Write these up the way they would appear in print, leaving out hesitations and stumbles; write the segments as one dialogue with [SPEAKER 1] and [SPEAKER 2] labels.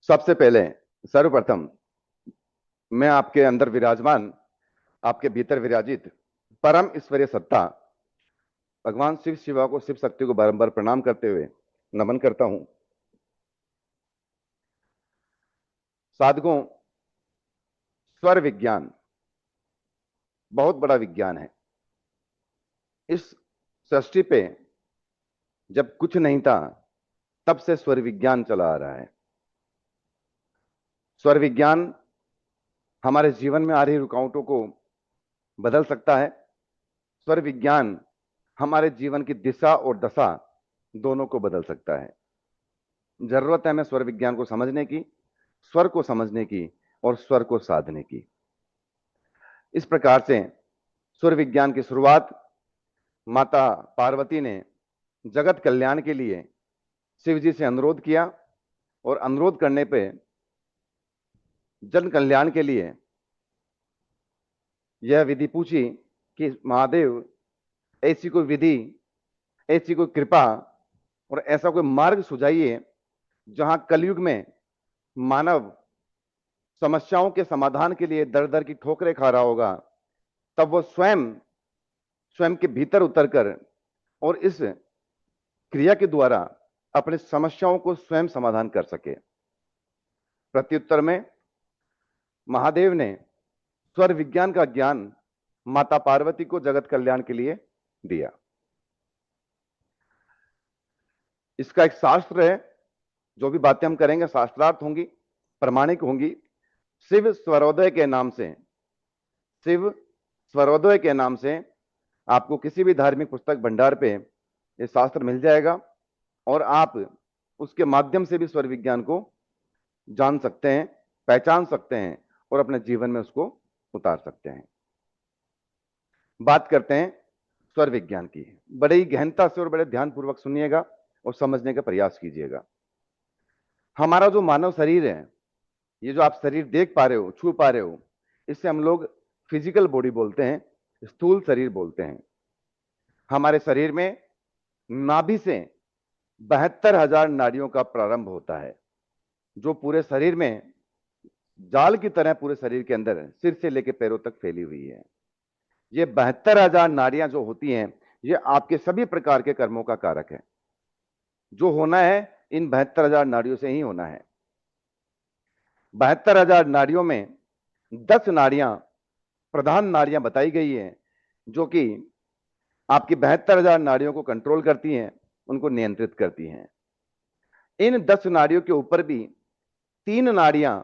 [SPEAKER 1] सबसे पहले सर्वप्रथम मैं आपके अंदर विराजमान, आपके भीतर विराजित परम ईश्वरीय सत्ता भगवान शिव शिवा को, शिव शक्ति को बारंबार प्रणाम करते हुए नमन करता हूं। साधकों, स्वर विज्ञान बहुत बड़ा विज्ञान है। इस सृष्टि पे जब कुछ नहीं था तब से स्वर विज्ञान चला आ रहा है। स्वर विज्ञान हमारे जीवन में आ रही रुकावटों को बदल सकता है। स्वर विज्ञान हमारे जीवन की दिशा और दशा दोनों को बदल सकता है। जरूरत है हमें स्वर विज्ञान को समझने की, स्वर को समझने की और स्वर को साधने की। इस प्रकार से स्वर विज्ञान की शुरुआत माता पार्वती ने जगत कल्याण के लिए शिव जी से अनुरोध किया और अनुरोध करने पे जन कल्याण के लिए यह विधि पूछी कि महादेव, ऐसी कोई विधि, ऐसी कोई कृपा और ऐसा कोई मार्ग सुझाइए जहां कलयुग में मानव समस्याओं के समाधान के लिए दर दर की ठोकरें खा रहा होगा, तब वो स्वयं के भीतर उतरकर और इस क्रिया के द्वारा अपनी समस्याओं को स्वयं समाधान कर सके। प्रत्युत्तर में महादेव ने स्वर विज्ञान का ज्ञान माता पार्वती को जगत कल्याण के लिए दिया। इसका एक शास्त्र है, जो भी बातें हम करेंगे शास्त्रार्थ होंगी, प्रमाणिक होंगी। शिव स्वरोदय के नाम से, शिव स्वरोदय के नाम से आपको किसी भी धार्मिक पुस्तक भंडार पे ये शास्त्र मिल जाएगा और आप उसके माध्यम से भी स्वर विज्ञान को जान सकते हैं, पहचान सकते हैं और अपने जीवन में उसको उतार सकते हैं। बात करते हैं स्वर विज्ञान की। बड़े ही गहनता से और बड़े ध्यानपूर्वक सुनिएगा और समझने का प्रयास कीजिएगा। हमारा जो मानव शरीर है, ये जो आप शरीर देख पा रहे हो, छू पा रहे हो, इससे हम लोग फिजिकल बॉडी बोलते हैं, स्थूल शरीर बोलते हैं। हमारे शरीर में नाभि से 72,000 नाड़ियों का प्रारंभ होता है, जो पूरे शरीर में जाल की तरह पूरे शरीर के अंदर सिर से लेकर पैरों तक फैली हुई है। ये 72,000 नाड़ियां जो होती हैं, ये आपके सभी प्रकार के कर्मों का कारक है। जो होना है इन 72,000 नाड़ियों से ही होना है। 72,000 नाड़ियों में 10 नाड़ियां प्रधान नाड़ियां बताई गई हैं, जो कि आपकी 72,000 नाड़ियों को कंट्रोल करती हैं, उनको नियंत्रित करती हैं। इन 10 नाड़ियों के ऊपर भी 3 नाड़ियां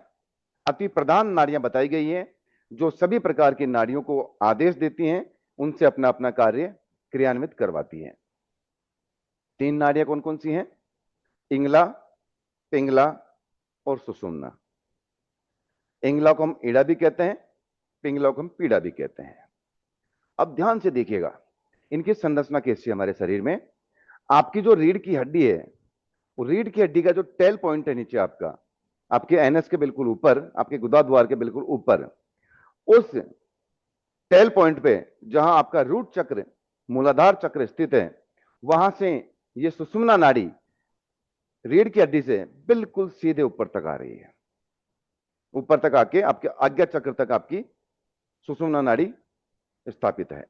[SPEAKER 1] अति प्रधान नाड़ियां बताई गई हैं, जो सभी प्रकार की नाड़ियों को आदेश देती हैं, उनसे अपना अपना कार्य क्रियान्वित करवाती हैं। 3 नाड़ियां कौन कौन सी हैं? इंगला, पिंगला और सुषुम्ना। इंगला को हम ईड़ा भी कहते हैं, पिंगला को हम पीड़ा भी कहते हैं। अब ध्यान से देखिएगा, इनकी संरचना कैसी है हमारे शरीर में। आपकी जो रीढ़ की हड्डी है, वो रीढ़ की हड्डी का जो टेल पॉइंट है नीचे आपका, आपके एनएस के बिल्कुल ऊपर, आपके गुदा द्वार के बिल्कुल ऊपर, उस टेल पॉइंट पे जहां आपका रूट चक्र, मूलाधार चक्र स्थित है, वहां से ये सुषुम्ना नाड़ी रीढ़ की हड्डी से बिल्कुल सीधे ऊपर तक आ रही है। ऊपर तक आके आपके आज्ञा चक्र तक आपकी सुषुम्ना नाड़ी स्थापित है।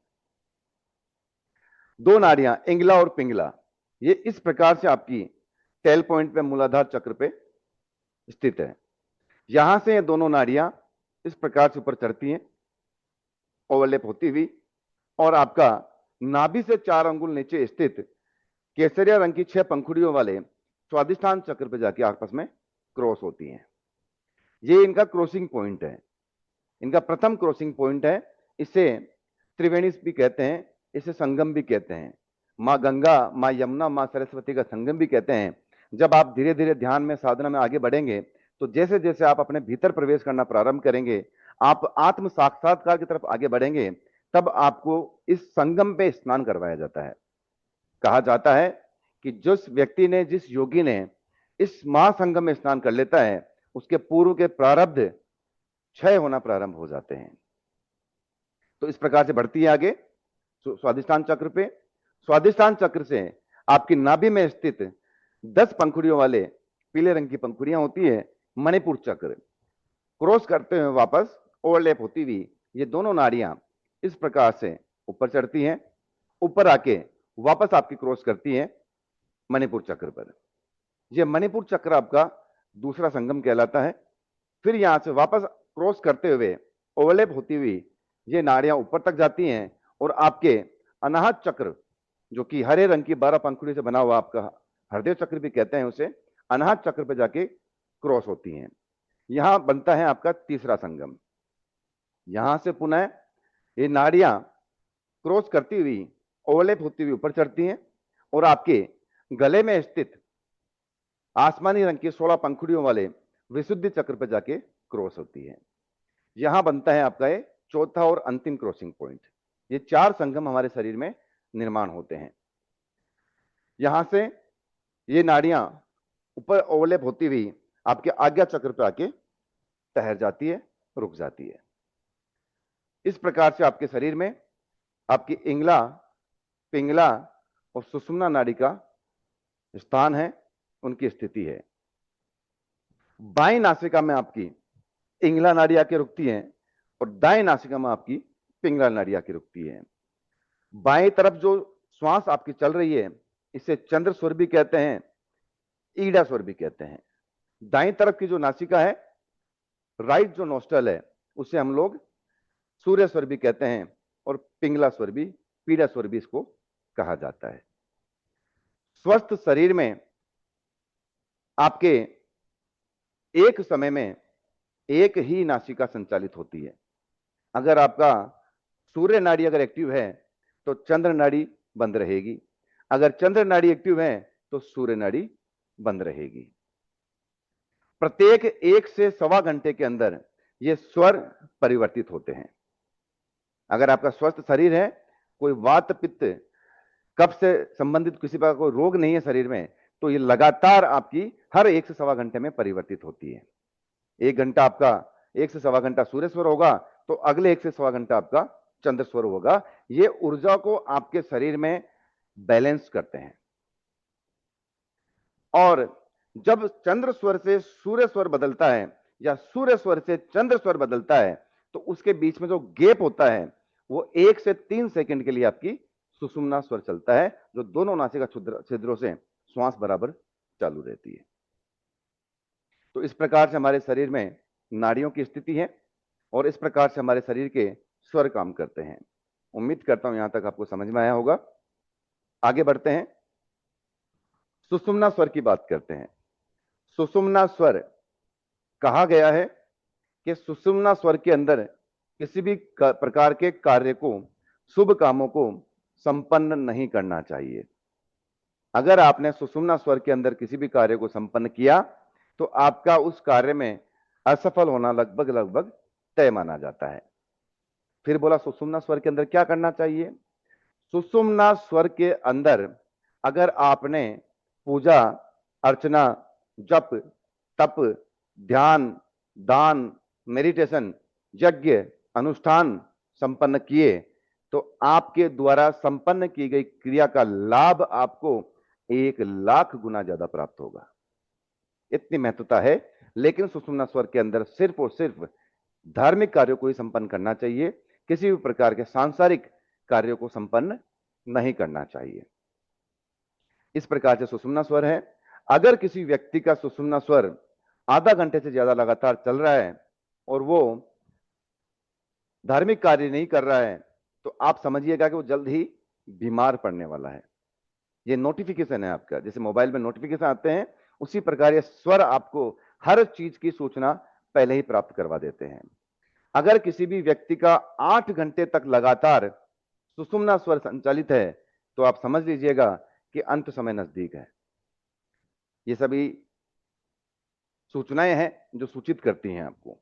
[SPEAKER 1] 2 नाड़ियां इंगला और पिंगला, ये इस प्रकार से आपकी टेल पॉइंट पे मूलाधार चक्र पे स्थित है। यहां से ये दोनों नाड़ियां इस प्रकार से ऊपर चढ़ती हैं, ओवरलैप होती हुई, और आपका नाभि से 4 अंगुल नीचे स्थित केसरिया रंग की 6 पंखुड़ियों वाले स्वादिष्ठान चक्र पे जाके आपस में क्रॉस होती हैं। ये इनका क्रॉसिंग पॉइंट है, इनका प्रथम क्रॉसिंग पॉइंट है। इसे त्रिवेणी भी कहते हैं, इसे संगम भी कहते हैं। मां गंगा, मां यमुना, मां सरस्वती का संगम भी कहते हैं। जब आप धीरे धीरे ध्यान में, साधना में आगे बढ़ेंगे, तो जैसे जैसे आप अपने भीतर प्रवेश करना प्रारंभ करेंगे, आप आत्म साक्षात्कार की तरफ आगे बढ़ेंगे, तब आपको इस संगम पे स्नान करवाया जाता है। कहा जाता है कि जिस व्यक्ति ने, जिस योगी ने इस महासंगम में स्नान कर लेता है, उसके पूर्व के प्रारब्ध क्षय होना प्रारंभ हो जाते हैं। तो इस प्रकार से बढ़ती है आगे स्वादिष्ठान चक्र पे। स्वादिष्ठान चक्र से आपकी नाभि में स्थित 10 पंखुड़ियों वाले पीले रंग की पंखुड़ियां होती है, मणिपुर चक्र क्रॉस करते हुए वापस ओवरलैप होती हुई ये दोनों नाड़ियां इस प्रकार से ऊपर चढ़ती हैं, ऊपर आके वापस आपकी क्रॉस करती हैं मणिपुर चक्र पर। यह मणिपुर चक्र आपका दूसरा संगम कहलाता है। फिर यहां से वापस क्रॉस करते हुए ओवरलैप होती हुई ये नाड़ियां ऊपर तक जाती हैं और आपके अनाहत चक्र, जो कि हरे रंग की 12 पंखुड़ी से बना हुआ आपका हरदेव चक्र भी कहते हैं उसे, अनाहत चक्र पर जाके क्रॉस होती हैं। यहां बनता है आपका तीसरा संगम। यहां से पुनः ये नाड़ियां क्रॉस करती हुई ओवरलैप होती हुई ऊपर चढ़ती हैं और आपके गले में स्थित आसमानी रंग के 16 पंखुड़ियों वाले विशुद्धि चक्र पर जाके क्रॉस होती है। यहां बनता है आपका ये चौथा और अंतिम क्रॉसिंग पॉइंट। ये 4 संगम हमारे शरीर में निर्माण होते हैं। यहां से ये नाड़ियां ऊपर ओवरलैप होती हुई आपके आज्ञा चक्र पर आके ठहर जाती है, रुक जाती है। इस प्रकार से आपके शरीर में आपकी इंगला, पिंगला और सुषुम्ना नाड़ी का स्थान है, उनकी स्थिति है। बाएं नासिका में आपकी इंगला नाड़ी आके रुकती है और दाएं नासिका में आपकी पिंगला नाड़ी आके रुकती है। बाएं तरफ जो श्वास आपकी चल रही है इसे चंद्र स्वर भी कहते हैं, ईड़ा स्वर भी कहते हैं। दाएं तरफ की जो नासिका है, राइट जो नोस्ट्रल है, उसे हम लोग सूर्य स्वर भी कहते हैं और पिंगला स्वर भी, पीड़ा स्वर भी इसको कहा जाता है। स्वस्थ शरीर में आपके एक समय में एक ही नासिका संचालित होती है। अगर आपका सूर्य नाड़ी अगर एक्टिव है तो चंद्र नाड़ी बंद रहेगी, अगर चंद्र नाड़ी एक्टिव है तो सूर्य नाड़ी बंद रहेगी। प्रत्येक 1 से सवा घंटे के अंदर ये स्वर परिवर्तित होते हैं। अगर आपका स्वस्थ शरीर है, कोई वात पित्त कफ से संबंधित किसी प्रकार कोई रोग नहीं है शरीर में, तो ये लगातार आपकी हर 1 से सवा घंटे में परिवर्तित होती है। 1 घंटा आपका 1 से सवा घंटा सूर्य स्वर होगा तो अगले 1 से सवा घंटा आपका चंद्र स्वर होगा। ये ऊर्जा को आपके शरीर में बैलेंस करते हैं। और जब चंद्र स्वर से सूर्य स्वर बदलता है या सूर्य स्वर से चंद्र स्वर बदलता है तो उसके बीच में जो गैप होता है वो 1 से 3 सेकंड के लिए आपकी सुषुम्ना स्वर चलता है, जो दोनों नासिका छिद्रों से श्वास बराबर चालू रहती है। तो इस प्रकार से हमारे शरीर में नाड़ियों की स्थिति है और इस प्रकार से हमारे शरीर के स्वर काम करते हैं। उम्मीद करता हूं यहां तक आपको समझ में आया होगा। आगे बढ़ते हैं, सुषुम्ना स्वर की बात करते हैं। सुषुम्ना स्वर कहा गया है कि सुषुम्ना स्वर के अंदर किसी भी प्रकार के कार्य को, शुभ कामों को संपन्न नहीं करना चाहिए। अगर आपने सुषुम्ना स्वर के अंदर किसी भी कार्य को संपन्न किया तो आपका उस कार्य में असफल होना लगभग लगभग तय माना जाता है। फिर बोला सुषुम्ना स्वर के अंदर क्या करना चाहिए। सुषुम्ना स्वर के अंदर अगर आपने पूजा अर्चना, जप, तप, ध्यान, दान, मेडिटेशन, यज्ञ, अनुष्ठान संपन्न किए तो आपके द्वारा संपन्न की गई क्रिया का लाभ आपको 1,00,000 गुना ज्यादा प्राप्त होगा। इतनी महत्वता है। लेकिन सुषुम्ना स्वर के अंदर सिर्फ और सिर्फ धार्मिक कार्यों को ही संपन्न करना चाहिए, किसी भी प्रकार के सांसारिक कार्यों को संपन्न नहीं करना चाहिए। इस प्रकार से सुषुम्ना स्वर है। अगर किसी व्यक्ति का सुषुम्ना स्वर आधा घंटे से ज्यादा लगातार चल रहा है और वो धार्मिक कार्य नहीं कर रहा है तो आप समझिएगा कि वो जल्द ही बीमार पड़ने वाला है। ये नोटिफिकेशन है आपका, जैसे मोबाइल में नोटिफिकेशन आते हैं उसी प्रकार ये स्वर आपको हर चीज की सूचना पहले ही प्राप्त करवा देते हैं। अगर किसी भी व्यक्ति का 8 घंटे तक लगातार सुषुम्ना स्वर संचालित है तो आप समझ लीजिएगा कि अंत समय नजदीक है। ये सभी सूचनाएं हैं जो सूचित करती हैं आपको।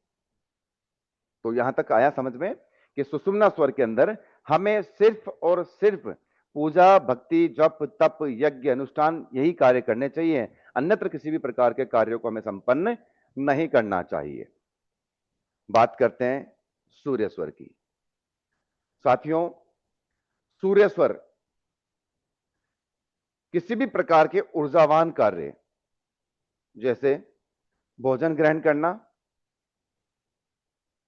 [SPEAKER 1] तो यहां तक आया समझ में कि सुषुम्ना स्वर के अंदर हमें सिर्फ और सिर्फ पूजा, भक्ति, जप, तप, यज्ञ, अनुष्ठान यही कार्य करने चाहिए, अन्यत्र किसी भी प्रकार के कार्यों को हमें संपन्न नहीं करना चाहिए। बात करते हैं सूर्य स्वर की। साथियों, सूर्य स्वर किसी भी प्रकार के ऊर्जावान कार्य जैसे भोजन ग्रहण करना,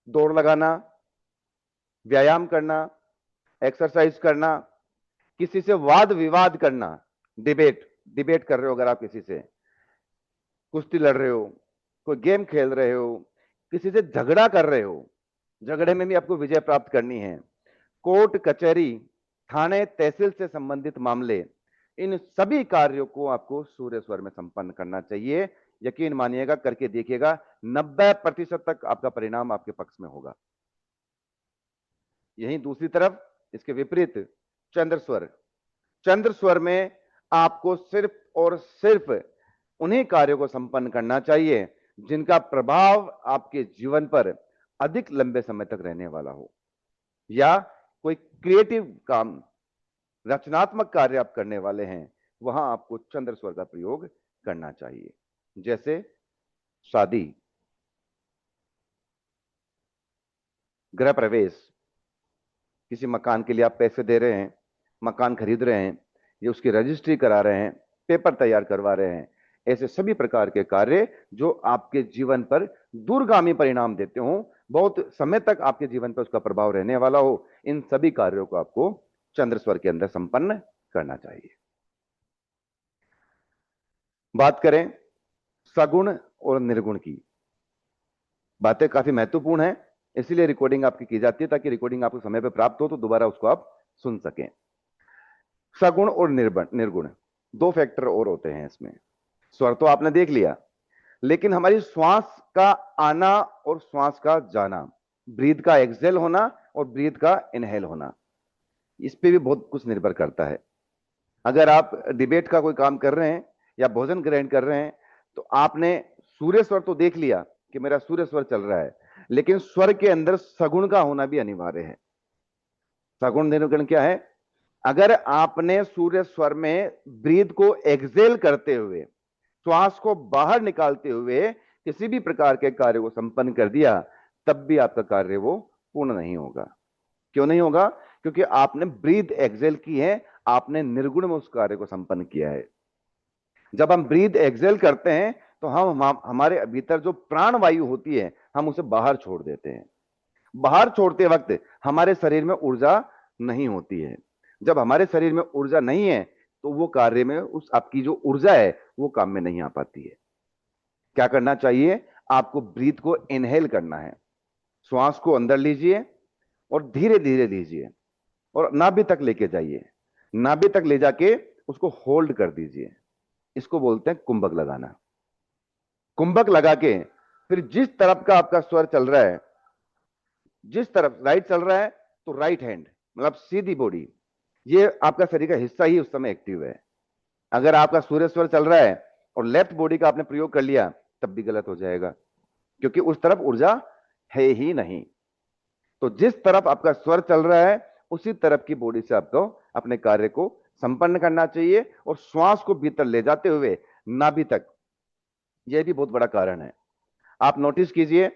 [SPEAKER 1] दौड़ लगाना, व्यायाम करना, एक्सरसाइज करना, किसी से वाद विवाद करना, डिबेट डिबेट कर रहे हो, अगर आप किसी से कुश्ती लड़ रहे हो, कोई गेम खेल रहे हो, किसी से झगड़ा कर रहे हो, झगड़े में भी आपको विजय प्राप्त करनी है, कोर्ट कचहरी, थाने तहसील से संबंधित मामले, इन सभी कार्यों को आपको सूर्य स्वर में संपन्न करना चाहिए। यकीन मानिएगा, करके देखिएगा, 90% तक आपका परिणाम आपके पक्ष में होगा। यहीं दूसरी तरफ इसके विपरीत चंद्र स्वर, चंद्र स्वर में आपको सिर्फ और सिर्फ उन्हीं कार्यों को संपन्न करना चाहिए जिनका प्रभाव आपके जीवन पर अधिक लंबे समय तक रहने वाला हो, या कोई क्रिएटिव काम, रचनात्मक कार्य आप करने वाले हैं, वहां आपको चंद्र स्वर का प्रयोग करना चाहिए। जैसे शादी, गृह प्रवेश, किसी मकान के लिए आप पैसे दे रहे हैं, मकान खरीद रहे हैं, या उसकी रजिस्ट्री करा रहे हैं, पेपर तैयार करवा रहे हैं, ऐसे सभी प्रकार के कार्य जो आपके जीवन पर दूरगामी परिणाम देते हो, बहुत समय तक आपके जीवन पर उसका प्रभाव रहने वाला हो, इन सभी कार्यों को आपको चंद्र स्वर के अंदर संपन्न करना चाहिए। बात करें सगुण और निर्गुण की, बातें काफी महत्वपूर्ण है, इसीलिए रिकॉर्डिंग आपकी की जाती है, ताकि रिकॉर्डिंग आपको समय पर प्राप्त हो तो दोबारा उसको आप सुन सकें। सगुण और निर्गुण दो फैक्टर और होते हैं इसमें। स्वर तो आपने देख लिया, लेकिन हमारी श्वास का आना और श्वास का जाना, ब्रीथ का एक्सहेल होना और ब्रीथ का इनहेल होना, इस पे भी बहुत कुछ निर्भर करता है। अगर आप डिबेट का कोई काम कर रहे हैं या भोजन ग्रहण कर रहे हैं, तो आपने सूर्य स्वर तो देख लिया कि मेरा सूर्य स्वर चल रहा है, लेकिन स्वर के अंदर सगुण का होना भी अनिवार्य है। सगुण निर्गुण क्या है? अगर आपने सूर्य स्वर में ब्रीथ को एक्सहेल करते हुए, श्वास को बाहर निकालते हुए किसी भी प्रकार के कार्य को संपन्न कर दिया, तब भी आपका कार्य वो पूर्ण नहीं होगा। क्यों नहीं होगा? क्योंकि आपने ब्रीथ एक्सहेल की है, आपने निर्गुण में उस कार्य को संपन्न किया है। जब हम ब्रीथ एक्सहेल करते हैं तो हम हमारे भीतर जो प्राण वायु होती है, हम उसे बाहर छोड़ देते हैं। बाहर छोड़ते वक्त हमारे शरीर में ऊर्जा नहीं होती है। जब हमारे शरीर में ऊर्जा नहीं है, तो वो कार्य में उस आपकी जो ऊर्जा है वो काम में नहीं आ पाती है। क्या करना चाहिए? आपको ब्रीथ को इनहेल करना है, श्वास को अंदर लीजिए और धीरे धीरे लीजिए और नाभि तक लेके जाइए, नाभि तक ले जाके उसको होल्ड कर दीजिए। इसको बोलते हैं कुंभक लगाना। कुंभक लगा के फिर जिस तरफ का आपका स्वर चल रहा है, जिस तरफ राइट चल रहा है तो राइट हैंड, मतलब सीधी बॉडी, ये आपका शरीर का हिस्सा ही उस समय एक्टिव है। अगर आपका सूर्य स्वर चल रहा है और लेफ्ट बॉडी का आपने प्रयोग कर लिया, तब भी गलत हो जाएगा, क्योंकि उस तरफ ऊर्जा है ही नहीं। तो जिस तरफ आपका स्वर चल रहा है, उसी तरफ की बॉडी से आपको अपने कार्य को संपन्न करना चाहिए, और श्वास को भीतर ले जाते हुए नाभि तक। यह भी बहुत बड़ा कारण है। आप नोटिस कीजिए,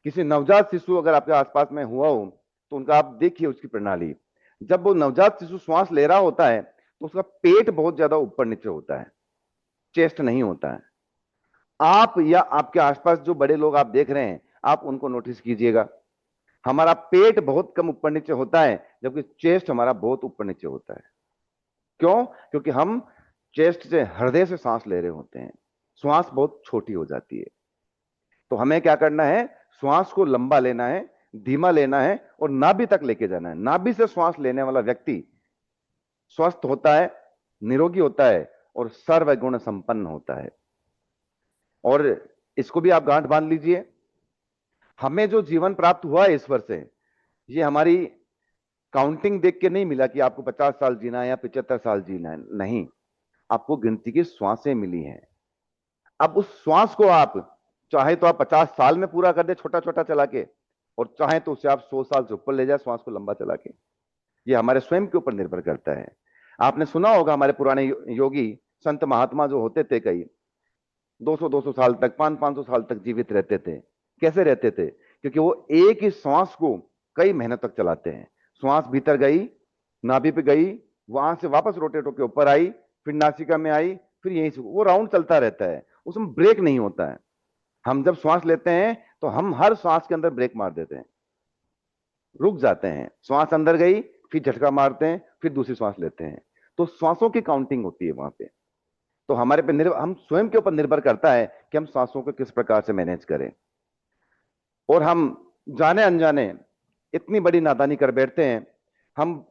[SPEAKER 1] किसी नवजात शिशु अगर आपके आसपास में हुआ हो, तो उनका आप देखिए उसकी प्रणाली। जब वो नवजात शिशु श्वास ले रहा होता है, तो उसका पेट बहुत ज्यादा ऊपर नीचे होता है, चेस्ट नहीं होता है। आप या आपके आसपास जो बड़े लोग आप देख रहे हैं, आप उनको नोटिस कीजिएगा, हमारा पेट बहुत कम ऊपर नीचे होता है, जबकि चेस्ट हमारा बहुत ऊपर नीचे होता है। क्यों? क्योंकि हम चेस्ट से, हृदय से सांस ले रहे होते हैं, श्वास बहुत छोटी हो जाती है। तो हमें क्या करना है? श्वास को लंबा लेना है, धीमा लेना है और नाभि तक लेके जाना है। नाभि से श्वास लेने वाला व्यक्ति स्वस्थ होता है, निरोगी होता है और सर्वगुण संपन्न होता है। और इसको भी आप गांठ बांध लीजिए, हमें जो जीवन प्राप्त हुआ है ईश्वर से, ये हमारी काउंटिंग देख के नहीं मिला कि आपको 50 साल जीना है या 75 साल जीना है, नहीं, आपको गिनती की श्वासें मिली हैं। अब उस श्वास को आप चाहे तो आप 50 साल में पूरा कर दे छोटा छोटा चला के, और चाहे तो उसे आप 100 साल से ऊपर ले जाए श्वास को लंबा चला के। ये हमारे स्वयं के ऊपर निर्भर करता है। आपने सुना होगा हमारे पुराने योगी संत महात्मा जो होते थे, कई 200-200 साल तक, 500-500 साल तक जीवित रहते थे। कैसे रहते थे? क्योंकि वो एक ही श्वास को कई महीनों तक चलाते हैं। श्वास भीतर गई, नाभि पे गई, वहां से वापस रोटेट होकर ऊपर आई, फिर नासिका में आई, फिर यहीं से वो राउंड चलता रहता है, उसमें ब्रेक नहीं होता है। हम जब श्वास लेते हैं तो हम हर श्वास के अंदर ब्रेक मार देते हैं, रुक जाते हैं, श्वास अंदर गई, फिर झटका मारते हैं, फिर दूसरी श्वास लेते हैं। तो श्वासों की काउंटिंग होती है वहां पे। तो हमारे पे निर्भर, हम स्वयं के ऊपर निर्भर करता है कि हम सांसों को किस प्रकार से मैनेज करें। और हम जाने अनजाने इतनी बड़ी नादानी कर बैठते हैं, हम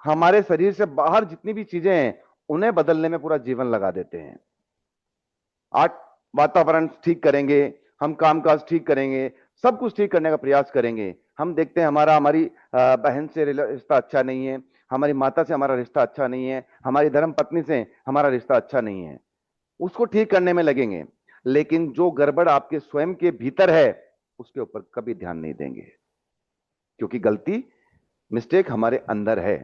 [SPEAKER 1] हमारे शरीर से बाहर जितनी भी चीजें हैं उन्हें बदलने में पूरा जीवन लगा देते हैं। आज वातावरण ठीक करेंगे, हम कामकाज ठीक करेंगे, सब कुछ ठीक करने का प्रयास करेंगे, हम देखते हैं हमारी बहन से रिश्ता अच्छा नहीं है, हमारी माता से हमारा रिश्ता अच्छा नहीं है, हमारी धर्म पत्नी से हमारा रिश्ता अच्छा नहीं है, उसको ठीक करने में लगेंगे। लेकिन जो गड़बड़ आपके स्वयं के भीतर है उसके ऊपर कभी ध्यान नहीं देंगे, क्योंकि गलती, मिस्टेक हमारे अंदर है।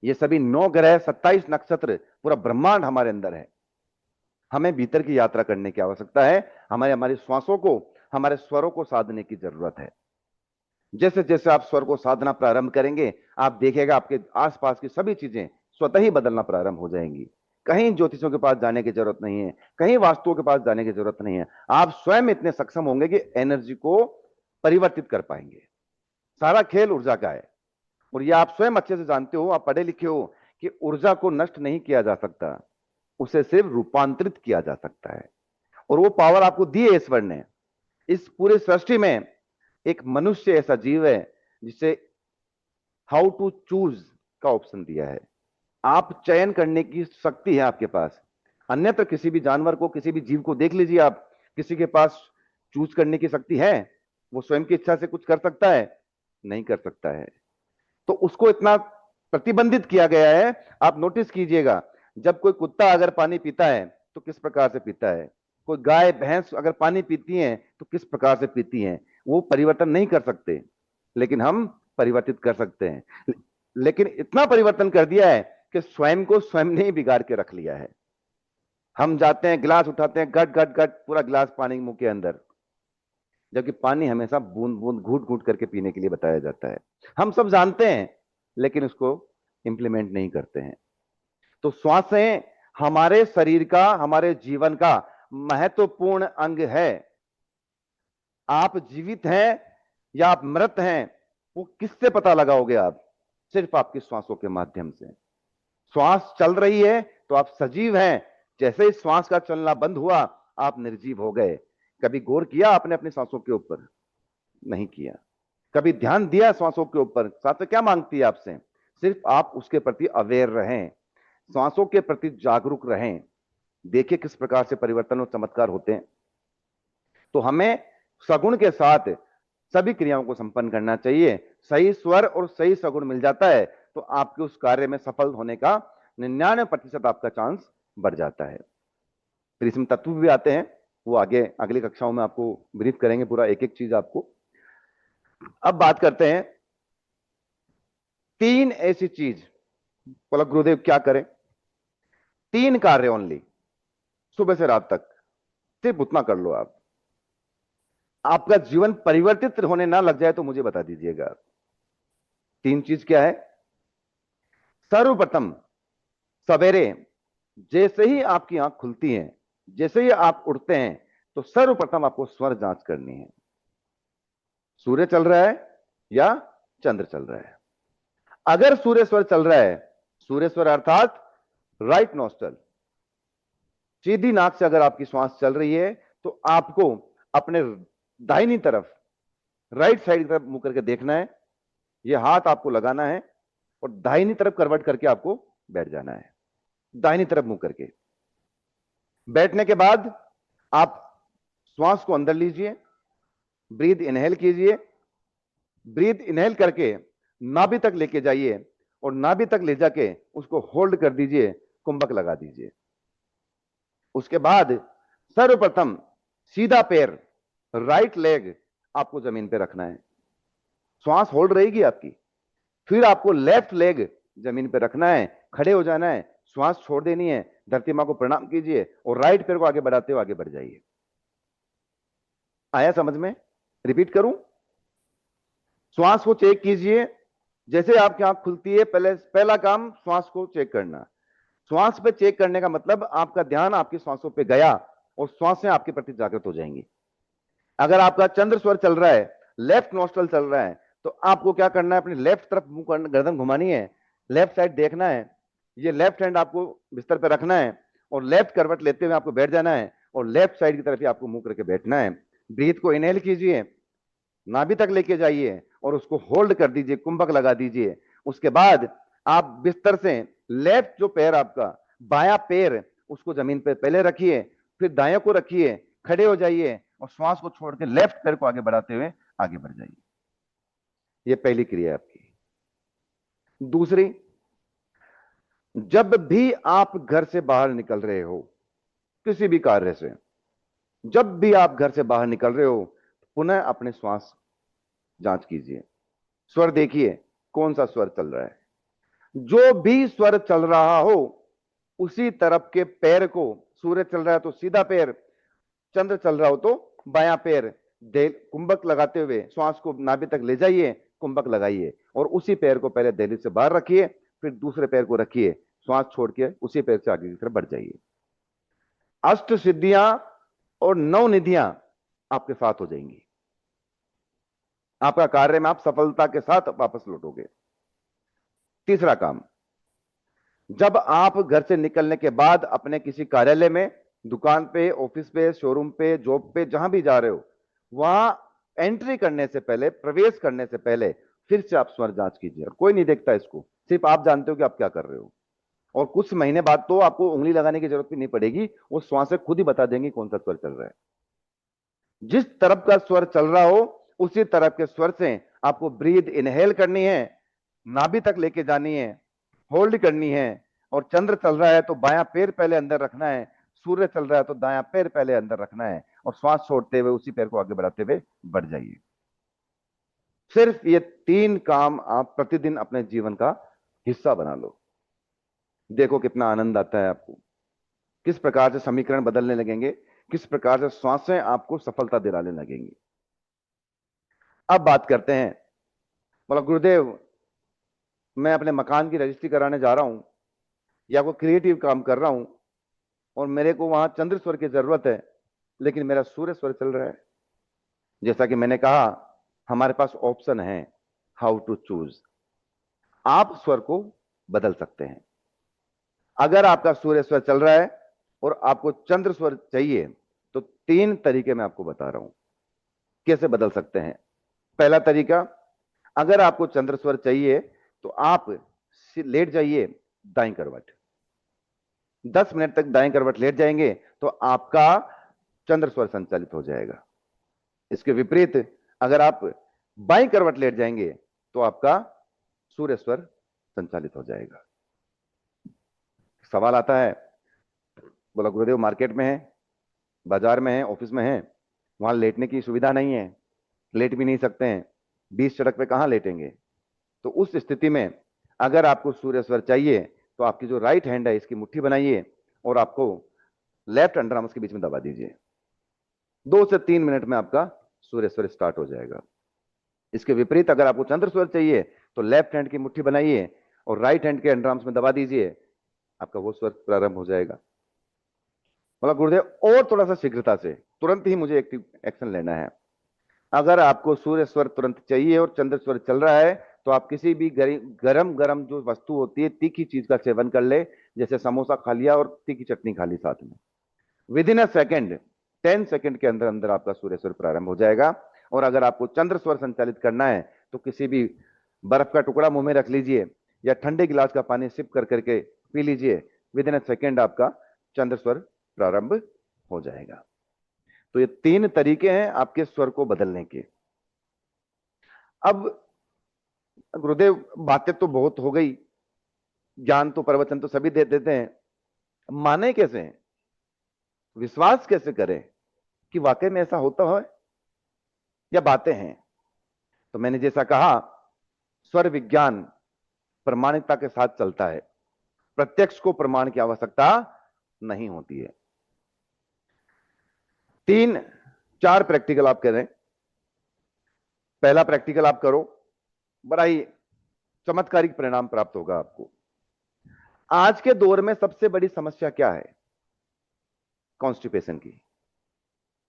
[SPEAKER 1] ये सभी 9 ग्रह, 27 नक्षत्र, पूरा ब्रह्मांड हमारे अंदर है। हमें भीतर की यात्रा करने की आवश्यकता है। हमारी श्वासों को, हमारे स्वरों को साधने की जरूरत है। जैसे जैसे आप स्वर को साधना प्रारंभ करेंगे, आप देखेगा आपके आसपास की सभी चीजें स्वतः ही बदलना प्रारंभ हो जाएंगी। कहीं ज्योतिषों के पास जाने की जरूरत नहीं है, कहीं वास्तुओं के पास जाने की जरूरत नहीं है। आप स्वयं इतने सक्षम होंगे कि एनर्जी को परिवर्तित कर पाएंगे। सारा खेल ऊर्जा का है, और यह आप स्वयं अच्छे से जानते हो, आप पढ़े लिखे हो कि ऊर्जा को नष्ट नहीं किया जा सकता, उसे सिर्फ रूपांतरित किया जा सकता है। और वो पावर आपको दी है ईश्वर ने। इस पूरे सृष्टि में एक मनुष्य ऐसा जीव है जिसे हाउ टू चूज का ऑप्शन दिया है। आप चयन करने की शक्ति है आपके पास। अन्यत्र किसी भी जानवर को, किसी भी जीव को देख लीजिए आप, किसी के पास चूज करने की शक्ति है? वो स्वयं की इच्छा से कुछ कर सकता है? नहीं कर सकता है। तो उसको इतना प्रतिबंधित किया गया है। आप नोटिस कीजिएगा, जब कोई कुत्ता अगर पानी पीता है तो किस प्रकार से पीता है, कोई गाय भैंस अगर पानी पीती हैं तो किस प्रकार से पीती हैं। वो परिवर्तन नहीं कर सकते, लेकिन हम परिवर्तित कर सकते हैं। लेकिन इतना परिवर्तन कर दिया है कि स्वयं को स्वयं ने ही बिगाड़ के रख लिया है। हम जाते हैं, गिलास उठाते हैं, गट गट गट पूरा गिलास पानी मुंह के अंदर, जबकि पानी हमेशा बूंद बूंद घूट घूट करके पीने के लिए बताया जाता है। हम सब जानते हैं, लेकिन उसको इंप्लीमेंट नहीं करते हैं। तो श्वासें हमारे शरीर का, हमारे जीवन का महत्वपूर्ण अंग है। आप जीवित हैं या आप मृत हैं, वो किससे पता लगाओगे आप? सिर्फ आपकी श्वासों के माध्यम से। श्वास चल रही है तो आप सजीव हैं, जैसे ही श्वास का चलना बंद हुआ आप निर्जीव हो गए। कभी गौर किया आपने अपनी सांसों के ऊपर? नहीं किया। कभी ध्यान दिया सांसों के ऊपर? सांसें क्या मांगती है आपसे? सिर्फ आप उसके प्रति अवेयर रहें, सांसों के प्रति जागरूक रहें। देखिए किस प्रकार से परिवर्तन और चमत्कार होते हैं। तो हमें सगुण के साथ सभी क्रियाओं को संपन्न करना चाहिए। सही स्वर और सही सगुण मिल जाता है तो आपके उस कार्य में सफल होने का 99% आपका चांस बढ़ जाता है। फिर इसमें तत्व भी आते हैं, वो आगे अगली कक्षाओं में आपको ब्रीफ करेंगे पूरा एक एक चीज आपको। अब बात करते हैं 3 ऐसी चीज, बोला गुरुदेव क्या करें? 3 कार्य ओनली, सुबह से रात तक सिर्फ उतना कर लो आप। आपका जीवन परिवर्तित होने ना लग जाए तो मुझे बता दीजिएगा। 3 चीज क्या है? सर्वप्रथम सवेरे जैसे ही आपकी आंख खुलती है, जैसे ही आप उठते हैं, तो सर्वप्रथम आपको स्वर जांच करनी है। सूर्य चल रहा है या चंद्र चल रहा है? अगर सूर्य स्वर चल रहा है, सूर्य स्वर अर्थात राइट नॉस्ट्रल, सीधी नाक से अगर आपकी श्वास चल रही है तो आपको अपने दाहिनी तरफ, राइट साइड की तरफ मुंह करके देखना है। यह हाथ आपको लगाना है और दाहिनी तरफ करवट करके आपको बैठ जाना है, दाहिनी तरफ मुंह करके। बैठने के बाद आप श्वास को अंदर लीजिए, ब्रीथ इनहेल कीजिए, ब्रीथ इनहेल करके नाभि तक लेके जाइए और नाभि तक ले जाके उसको होल्ड कर दीजिए, कुंभक लगा दीजिए। उसके बाद सर्वप्रथम सीधा पैर, राइट लेग आपको जमीन पे रखना है, श्वास होल्ड रहेगी आपकी। फिर आपको लेफ्ट लेग जमीन पे रखना है, खड़े हो जाना है, श्वास छोड़ देनी है, धरती मां को प्रणाम कीजिए और राइट पैर को आगे बढ़ाते हुए आगे बढ़ जाइए। आया समझ में? रिपीट करूं? श्वास को चेक कीजिए। जैसे आपकी आंख खुलती है, पहला काम श्वास को चेक करना। श्वास पे चेक करने का मतलब आपका ध्यान आपकी श्वासों पे गया और श्वासें आपके प्रति जागृत हो जाएंगी। अगर आपका चंद्र स्वर चल रहा है, लेफ्ट नोस्ट्रल चल रहा है, तो आपको क्या करना है, अपनी लेफ्ट तरफ मुंह करना, गर्दन घुमानी है, लेफ्ट साइड देखना है, ये लेफ्ट हैंड आपको बिस्तर पर रखना है और लेफ्ट करवट लेते हुए आपको बैठ जाना है और लेफ्ट साइड की तरफ ही आपको मुंह करके बैठना है। ब्रीथ को इनहेल कीजिए, नाभि तक लेके जाइए और उसको होल्ड कर दीजिए, कुंभक लगा दीजिए। उसके बाद आप बिस्तर से लेफ्ट जो पैर आपका, बायां पैर, उसको जमीन पे पहले रखिए, फिर दाएं को रखिए, खड़े हो जाइए और श्वास को छोड़ के लेफ्ट पैर को आगे बढ़ाते हुए आगे बढ़ जाइए। यह पहली क्रिया है आपकी। दूसरी, जब भी आप घर से बाहर निकल रहे हो किसी भी कार्य से, जब भी आप घर से बाहर निकल रहे हो, पुनः अपने श्वास जांच कीजिए, स्वर देखिए कौन सा स्वर चल रहा है। जो भी स्वर चल रहा हो उसी तरफ के पैर को, सूर्य चल रहा है तो सीधा पैर, चंद्र चल रहा हो तो बायां पैर, कुंभक लगाते हुए श्वास को नाभि तक ले जाइए, कुंभक लगाइए और उसी पैर को पहले दहलीज से बाहर रखिए, फिर दूसरे पैर को रखिए, श्वास छोड़ के उसी पैर से आगे की तरफ बढ़ जाइए। अष्ट सिद्धियां और नौ निधियां आपके साथ हो जाएंगी। आपका कार्य में आप सफलता के साथ वापस लौटोगे। तीसरा काम, जब आप घर से निकलने के बाद अपने किसी कार्यालय में, दुकान पे, ऑफिस पे, शोरूम पे, जॉब पे, जहां भी जा रहे हो, वहां एंट्री करने से पहले, प्रवेश करने से पहले फिर से आप स्वर जांच कीजिए। और कोई नहीं देखता इसको, सिर्फ आप जानते हो कि आप क्या कर रहे हो। और कुछ महीने बाद तो आपको उंगली लगाने की जरूरत भी नहीं पड़ेगी, वो श्वास से खुद ही बता देंगे कौन सा स्वर चल रहा है। जिस तरफ का स्वर चल रहा हो उसी तरफ के स्वर से आपको ब्रीथ इनहेल करनी है, नाभि तक लेके जानी है, होल्ड करनी है। और चंद्र चल रहा है तो बायां पैर पहले अंदर रखना है, सूर्य चल रहा है तो दायां पैर पहले अंदर रखना है और श्वास छोड़ते हुए उसी पैर को आगे बढ़ाते हुए बढ़ जाइए। सिर्फ ये 3 काम आप प्रतिदिन अपने जीवन का हिस्सा बना लो, देखो कितना आनंद आता है आपको, किस प्रकार से समीकरण बदलने लगेंगे, किस प्रकार से श्वासें आपको सफलता दिलाने लगेंगी। अब बात करते हैं, बोला गुरुदेव मैं अपने मकान की रजिस्ट्री कराने जा रहा हूं या कोई क्रिएटिव काम कर रहा हूं और मेरे को वहां चंद्र स्वर की जरूरत है, लेकिन मेरा सूर्य स्वर चल रहा है। जैसा कि मैंने कहा, हमारे पास ऑप्शन है, हाउ टू चूज। आप स्वर को बदल सकते हैं। अगर आपका सूर्य स्वर चल रहा है और आपको चंद्र स्वर चाहिए तो 3 तरीके मैं आपको बता रहा हूं कैसे बदल सकते हैं। पहला तरीका, अगर आपको चंद्र स्वर चाहिए तो आप लेट जाइए दाईं करवट, 10 मिनट तक दाईं करवट लेट जाएंगे तो आपका चंद्र स्वर संचालित हो जाएगा। इसके विपरीत अगर आप बाईं करवट लेट जाएंगे तो आपका सूर्य स्वर संचालित हो जाएगा। सवाल आता है, बोला गुरुदेव मार्केट में है, बाजार में है, ऑफिस में है, वहां लेटने की सुविधा नहीं है, लेट भी नहीं सकते हैं, 20 सड़क पे कहां लेटेंगे। तो उस स्थिति में अगर आपको सूर्य स्वर चाहिए तो आपकी जो राइट हैंड है इसकी मुट्ठी बनाइए और आपको लेफ्ट अंडर आर्म्स के बीच में दबा दीजिए। 2 से 3 मिनट में आपका सूर्य स्वर स्टार्ट हो जाएगा। इसके विपरीत अगर आपको चंद्र स्वर चाहिए तो लेफ्ट हैंड की मुट्ठी बनाइए और राइट हैंड के अंडर आर्म्स में दबा दीजिए, आपका वो स्वर प्रारंभ हो जाएगा। बोला गुरुदेव और थोड़ा सा शीघ्रता से, तुरंत ही मुझे एक्शन लेना है। अगर आपको सूर्य स्वर तुरंत चाहिए और चंद्र स्वर चल रहा है तो आप किसी भी गरम गरम जो वस्तु होती है, तीखी चीज का सेवन कर ले, जैसे समोसा खा लिया और तीखी चटनी खा ली साथ में। With in a second, 10 second के अंदर अंदर आपका सूर्य स्वर प्रारंभ हो जाएगा। और अगर आपको चंद्र स्वर संचालित करना है तो किसी भी बर्फ का टुकड़ा मुंह में रख लीजिए या ठंडे गिलास का पानी सिप कर करके पी लीजिए, विद इन अ सेकेंड आपका चंद्र स्वर प्रारंभ हो जाएगा। तो ये 3 तरीके हैं आपके स्वर को बदलने के। अब गुरुदेव बातें तो बहुत हो गई, ज्ञान तो, प्रवचन तो सभी दे देते हैं, माने कैसे, विश्वास कैसे करें कि वाकई में ऐसा होता है या बातें हैं। तो मैंने जैसा कहा, स्वर विज्ञान प्रमाणिकता के साथ चलता है, प्रत्यक्ष को प्रमाण की आवश्यकता नहीं होती है। 3-4 प्रैक्टिकल आप करें। पहला प्रैक्टिकल आप करो, बड़ा ही चमत्कारिक परिणाम प्राप्त होगा आपको। आज के दौर में सबसे बड़ी समस्या क्या है? कॉन्स्टिपेशन की।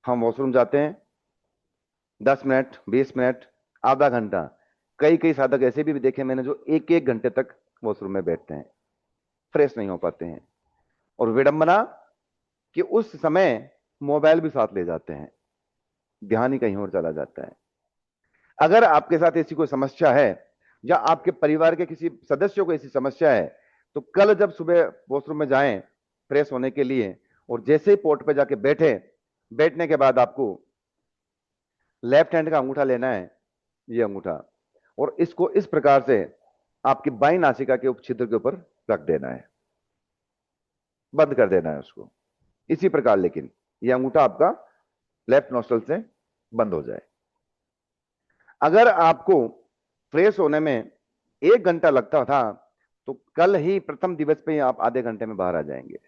[SPEAKER 1] हम वॉशरूम जाते हैं, 10 मिनट, 20 मिनट, आधा घंटा। कई कई साधक ऐसे भी देखे मैंने जो एक एक घंटे तक वॉशरूम में बैठते हैं, फ्रेश नहीं हो पाते हैं। और विडंबना कि उस समय मोबाइल भी साथ ले जाते हैं, ध्यान ही कहीं और चला जाता है। अगर आपके साथ ऐसी कोई समस्या है या आपके परिवार के किसी सदस्यों को ऐसी समस्या है, तो कल जब सुबह वॉशरूम में जाएं फ्रेश होने के लिए, और जैसे ही पोर्ट पे जाके बैठे, बैठने के बाद आपको लेफ्ट हैंड का अंगूठा लेना है, ये अंगूठा, और इसको इस प्रकार से आपकी बाईं नासिका के उपछिद्र के ऊपर रख देना है, बंद कर देना है उसको इसी प्रकार। लेकिन यह अंगूठा आपका लेफ्ट नोस्ट्रल से बंद हो जाए। अगर आपको फ्रेश होने में 1 घंटा लगता था, तो कल ही प्रथम दिवस पे ही आप आधे घंटे में बाहर आ जाएंगे।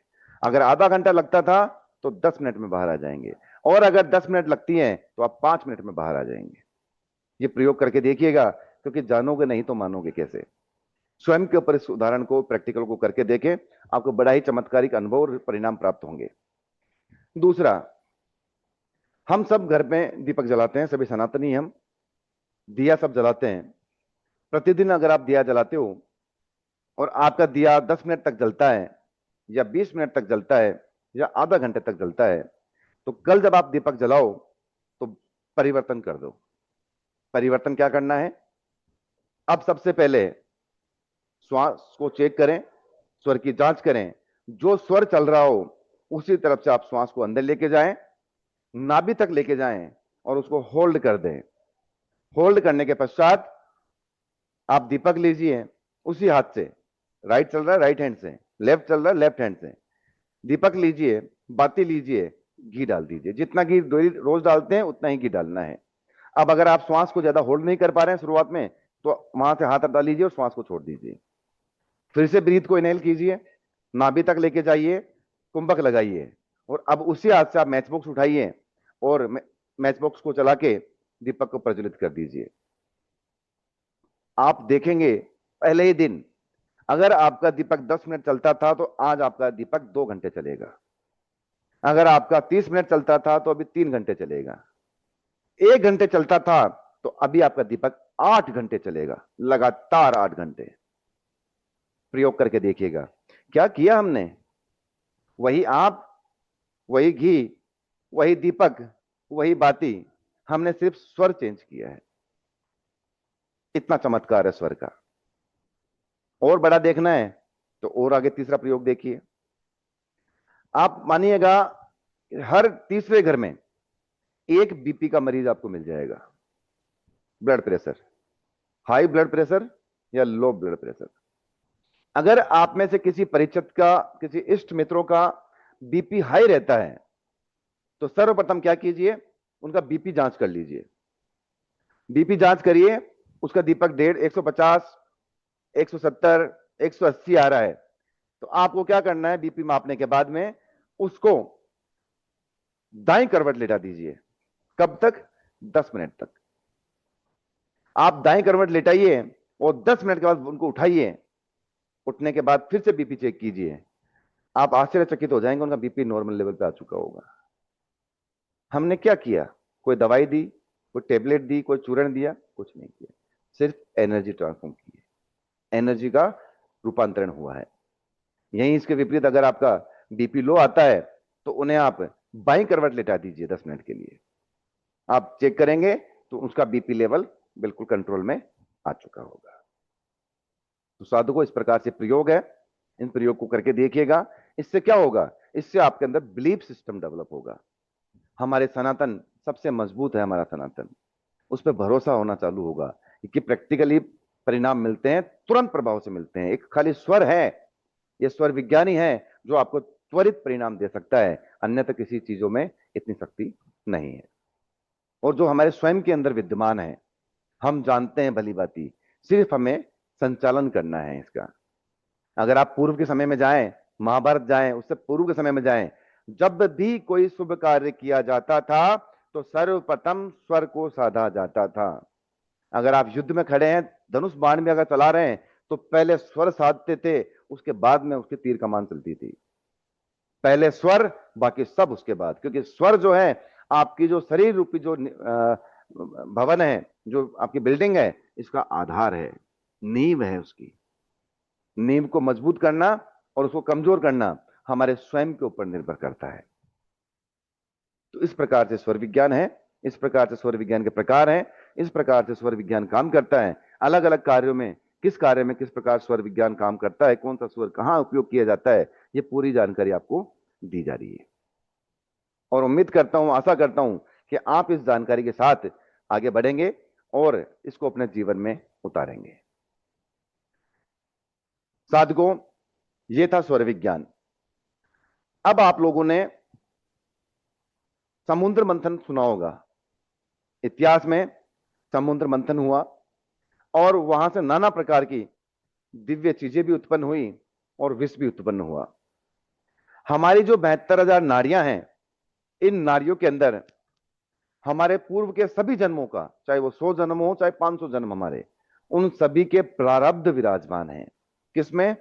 [SPEAKER 1] अगर आधा घंटा लगता था तो 10 मिनट में बाहर आ जाएंगे, और अगर 10 मिनट लगती हैं तो आप 5 मिनट में बाहर आ जाएंगे। ये प्रयोग करके देखिएगा, क्योंकि जानोगे नहीं तो मानोगे कैसे। स्वयं के ऊपर इस उदाहरण को, प्रैक्टिकल को करके देखें, आपको बड़ा ही चमत्कारिक अनुभव और परिणाम प्राप्त होंगे। दूसरा, हम सब घर में दीपक जलाते हैं, सभी सनातनी हम दिया सब जलाते हैं। प्रतिदिन अगर आप दिया जलाते हो और आपका दिया 10 मिनट तक जलता है या 20 मिनट तक जलता है या आधा घंटे तक जलता है, तो कल जब आप दीपक जलाओ तो परिवर्तन कर दो। परिवर्तन क्या करना है? अब सबसे पहले श्वास को चेक करें, स्वर की जांच करें। जो स्वर चल रहा हो उसी तरफ से आप श्वास को अंदर लेके जाएं, नाभि तक लेके जाएं और उसको होल्ड कर दें। होल्ड करने के पश्चात आप दीपक लीजिए उसी हाथ से, राइट चल रहा है राइट हैंड से, लेफ्ट चल रहा है लेफ्ट हैंड से। दीपक लीजिए, बाती लीजिए, घी डाल दीजिए। जितना घी रोज डालते हैं उतना ही घी डालना है। अब अगर आप श्वास को ज्यादा होल्ड नहीं कर पा रहे हैं शुरुआत में, तो वहां से हाथ हटा लीजिए और श्वास को छोड़ दीजिए। फिर से ब्रीथ को इनहेल कीजिए, नाभि तक लेके जाइए, कुंभक लगाइए, और अब उसी हाथ से आप मैच बॉक्स उठाइए और मैच बॉक्स को चला के दीपक को प्रज्वलित कर दीजिए। आप देखेंगे पहले ही दिन, अगर आपका दीपक 10 मिनट चलता था तो आज आपका दीपक 2 घंटे चलेगा। अगर आपका 30 मिनट चलता था तो अभी 3 घंटे चलेगा। 1 घंटे चलता था तो अभी आपका दीपक 8 घंटे चलेगा, लगातार 8 घंटे। प्रयोग करके देखिएगा। क्या किया हमने? वही आप, वही घी, वही दीपक, वही बाती, हमने सिर्फ स्वर चेंज किया है। इतना चमत्कार है स्वर का। और बड़ा देखना है तो और आगे तीसरा प्रयोग देखिए। आप मानिएगा हर तीसरे घर में एक बीपी का मरीज आपको मिल जाएगा। Blood pressure, high blood pressure या लो ब्लड प्रेशर। अगर आप में से किसी परिचित का, किसी इष्ट मित्रों का बीपी हाई रहता है, तो सर्वप्रथम क्या कीजिए, उनका बीपी जांच कर लीजिए। बीपी जांच करिए, उसका दीपक 150, 170, 180 आ रहा है, तो आपको क्या करना है, बीपी मापने के बाद में उसको दाईं करवट लेटा दीजिए। कब तक? 10 मिनट तक। आप दाईं करवट लेटाइए और 10 मिनट के बाद उनको उठाइए। उठने के बाद फिर से बीपी चेक कीजिए। आप आश्चर्यचकित हो जाएंगे, उनका बीपी नॉर्मल लेवल पे आ चुका होगा। हमने क्या किया? कोई दवाई दी, कोई टेबलेट दी, कोई चूर्ण दिया? कुछ नहीं किया, सिर्फ एनर्जी ट्रांसफॉर्म की है, एनर्जी का रूपांतरण हुआ है। यहीं इसके विपरीत अगर आपका बीपी लो आता है तो उन्हें आप बाईं करवट लेटा दीजिए 10 मिनट के लिए। आप चेक करेंगे तो उसका बीपी लेवल बिल्कुल कंट्रोल में आ चुका होगा। तो साधकों, इस प्रकार से प्रयोग है, इन प्रयोग को करके देखिएगा। इससे क्या होगा? इससे आपके अंदर बिलीफ सिस्टम डेवलप होगा। हमारे सनातन सबसे मजबूत है, हमारा सनातन, उस पर भरोसा होना चालू होगा कि प्रैक्टिकली परिणाम मिलते हैं, तुरंत प्रभाव से मिलते हैं। एक खाली स्वर है, यह स्वर विज्ञानी है जो आपको त्वरित परिणाम दे सकता है, अन्यथा किसी चीजों में इतनी शक्ति नहीं है। और जो हमारे स्वयं के अंदर विद्यमान है, हम जानते हैं भली भांति, सिर्फ हमें संचालन करना है इसका। अगर आप पूर्व के समय में जाएं, महाभारत जाएं, उससे पूर्व के समय में जाएं, जब भी कोई शुभ कार्य किया जाता था तो सर्वप्रथम स्वर को साधा जाता था। अगर आप युद्ध में खड़े हैं, धनुष बाण भी अगर चला रहे हैं, तो पहले स्वर साधते थे, उसके बाद में उसकी तीर कमान चलती थी। पहले स्वर, बाकी सब उसके बाद। क्योंकि स्वर जो है आपकी जो शरीर रूपी जो भवन है, जो आपकी बिल्डिंग है, इसका आधार है, नींव है। उसकी नींव को मजबूत करना और उसको कमजोर करना हमारे स्वयं के ऊपर निर्भर करता है। तो इस प्रकार से स्वर विज्ञान है, इस प्रकार से स्वर विज्ञान के प्रकार हैं, इस प्रकार से स्वर विज्ञान काम करता है। अलग अलग कार्यों में, किस कार्य में किस प्रकार स्वर विज्ञान काम करता है, कौन सा स्वर कहां उपयोग किया जाता है, ये पूरी जानकारी आपको दी जा रही है। और उम्मीद करता हूं, आशा करता हूं कि आप इस जानकारी के साथ आगे बढ़ेंगे और इसको अपने जीवन में उतारेंगे। साधकों, ये था स्वर विज्ञान। अब आप लोगों ने समुद्र मंथन सुना होगा। इतिहास में समुद्र मंथन हुआ और वहां से नाना प्रकार की दिव्य चीजें भी उत्पन्न हुई और विष भी उत्पन्न हुआ। हमारी जो 72,000 नाड़ियां हैं, इन नाड़ियों के अंदर हमारे पूर्व के सभी जन्मों का, चाहे वो 100 जन्म हो चाहे 500 जन्म हमारे, उन सभी के प्रारब्ध विराजमान हैं। किसमें?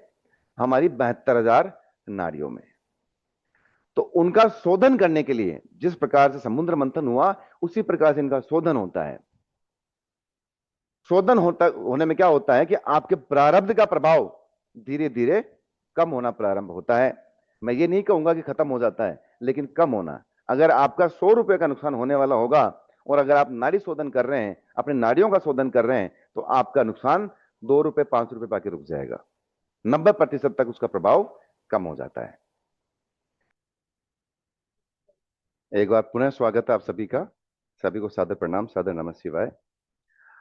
[SPEAKER 1] हमारी 72,000 नाड़ियों में। तो उनका शोधन करने के लिए जिस प्रकार से समुद्र मंथन हुआ, उसी प्रकार से इनका शोधन होता है। शोधन होने में क्या होता है कि आपके प्रारब्ध का प्रभाव धीरे धीरे कम होना प्रारंभ होता है। मैं ये नहीं कहूंगा कि खत्म हो जाता है, लेकिन कम होना। अगर आपका 100 रुपए का नुकसान होने वाला होगा और अगर आप नाड़ी शोधन कर रहे हैं, अपने नाड़ियों का शोधन कर रहे हैं, तो आपका नुकसान 2 रुपए 5 रुपए बाकी रुक जाएगा। 90% तक उसका प्रभाव कम हो जाता है। एक बार पुनः स्वागत है आप सभी का। सभी को सादर प्रणाम, सादर नमः शिवाय।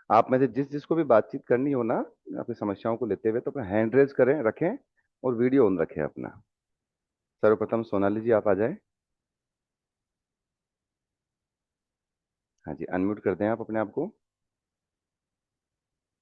[SPEAKER 1] आप में से जिस जिसको भी बातचीत करनी हो ना, अपनी समस्याओं को लेते हुए, तो अपना हैंड रेज करें, रखें और वीडियो ऑन रखें अपना। सर्वप्रथम सोनाली जी आप आ जाए। हाँ जी, अनम्यूट कर दें आप अपने आप को।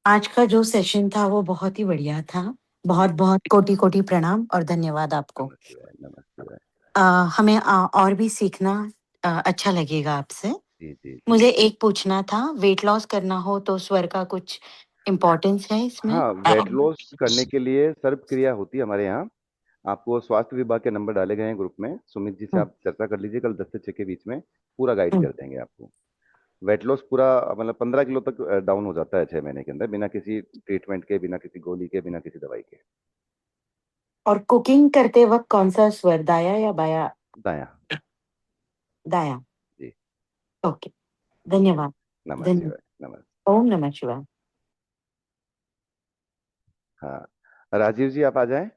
[SPEAKER 2] आज का जो सेशन था वो बहुत ही बढ़िया था। बहुत बहुत कोटि कोटि प्रणाम और धन्यवाद आपको।
[SPEAKER 1] नमः शिवाय, नमः शिवाय।
[SPEAKER 2] हमें और भी सीखना अच्छा लगेगा आपसे।
[SPEAKER 1] जी जी जी।
[SPEAKER 2] मुझे एक पूछना था, वेट लॉस करना हो तो स्वर का कुछ इम्पोर्टेंस है इसमें?
[SPEAKER 1] हाँ, वेट लॉस करने के लिए सर्व क्रिया होती है हमारे यहाँ। आपको स्वास्थ्य विभाग के नंबर डाले गए हैं ग्रुप में, सुमित जी से
[SPEAKER 2] हम्म,
[SPEAKER 1] आप चर्चा कर लीजिए, कल 10 से 6 के बीच में पूरा गाइड
[SPEAKER 2] हम्म।
[SPEAKER 1] कर देंगे आपको। वेट लॉस पूरा मतलब 15 किलो तक डाउन हो जाता है 6 महीने के अंदर, बिना किसी ट्रीटमेंट के, बिना किसी गोली के, बिना किसी दवाई के।
[SPEAKER 2] और कुकिंग करते वक्त कौन सा स्वर, दाया या बाया?
[SPEAKER 1] दाया।
[SPEAKER 2] दाया।
[SPEAKER 1] जी।
[SPEAKER 2] ओके, धन्यवाद।
[SPEAKER 1] नमः
[SPEAKER 2] धन्यवाद।
[SPEAKER 1] शिवाय, नमः।
[SPEAKER 2] ओम नमः शिवाय।
[SPEAKER 1] हाँ, राजीव जी आप आ जाएं,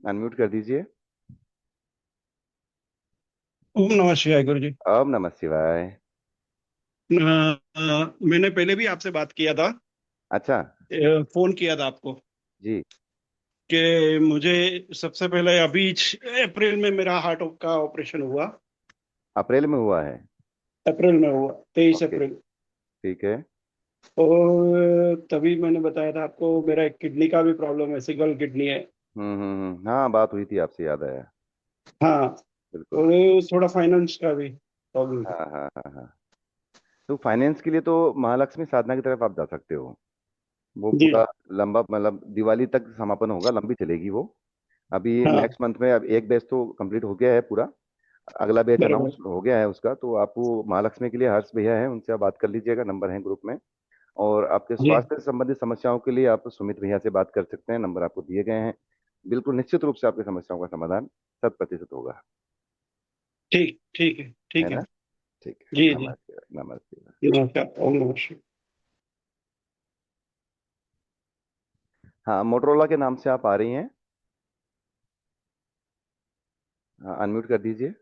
[SPEAKER 1] अनम्यूट कर दीजिए।
[SPEAKER 3] ओम नमः शिवाय गुरु जी।
[SPEAKER 1] ओम नमः शिवाय।
[SPEAKER 3] मैंने पहले भी आपसे बात किया था,
[SPEAKER 1] अच्छा।
[SPEAKER 3] फोन किया था आपको
[SPEAKER 1] जी।
[SPEAKER 3] कि मुझे सबसे पहले अभी अप्रैल में मेरा हार्ट का ऑपरेशन हुआ।
[SPEAKER 1] अप्रैल में हुआ है?
[SPEAKER 3] अप्रैल में हुआ, 23
[SPEAKER 1] ओके,
[SPEAKER 3] अप्रैल।
[SPEAKER 1] ठीक है।
[SPEAKER 3] और तभी मैंने बताया था आपको, मेरा एक किडनी का भी प्रॉब्लम है, सिंगल किडनी है।
[SPEAKER 1] हाँ, बात हुई थी आपसे, याद आया।
[SPEAKER 3] हाँ।
[SPEAKER 1] बिल्कुल।
[SPEAKER 3] और थोड़ा फाइनेंस का भी प्रॉब्लम
[SPEAKER 1] हाँ
[SPEAKER 3] था।
[SPEAKER 1] हाँ हाँ हाँ। तो फाइनेंस के लिए तो महालक्ष्मी साधना की तरफ आप जा सकते हो। वो
[SPEAKER 3] जी।
[SPEAKER 1] पूरा लंबा, मतलब दिवाली तक समापन होगा, लंबी चलेगी वो। अभी
[SPEAKER 3] हाँ,
[SPEAKER 1] नेक्स्ट मंथ में अब एक बैच तो कंप्लीट हो गया है पूरा, अगला बैच
[SPEAKER 3] बराबर।
[SPEAKER 1] अनाउंस हो गया है उसका। तो आप वो महालक्ष्मी के लिए हर्ष भैया है, उनसे आप बात कर लीजिएगा, नंबर है ग्रुप में। और आपके
[SPEAKER 3] जी,
[SPEAKER 1] स्वास्थ्य से संबंधित समस्याओं के लिए आप सुमित भैया से बात कर सकते हैं, नंबर आपको दिए गए हैं। बिल्कुल निश्चित रूप से आपकी समस्याओं का समाधान 100% होगा।
[SPEAKER 3] ठीक ठीक है,
[SPEAKER 1] है
[SPEAKER 3] ठीक है।
[SPEAKER 1] ना? ठीक
[SPEAKER 3] जी
[SPEAKER 1] है,
[SPEAKER 3] जी।
[SPEAKER 1] नमस्ते नमस्ते।
[SPEAKER 3] नमस्कार, ओम नमः शिवाय।
[SPEAKER 1] हाँ, मोटरोला के नाम से आप आ रही हैं। हाँ, अनम्यूट कर दीजिए।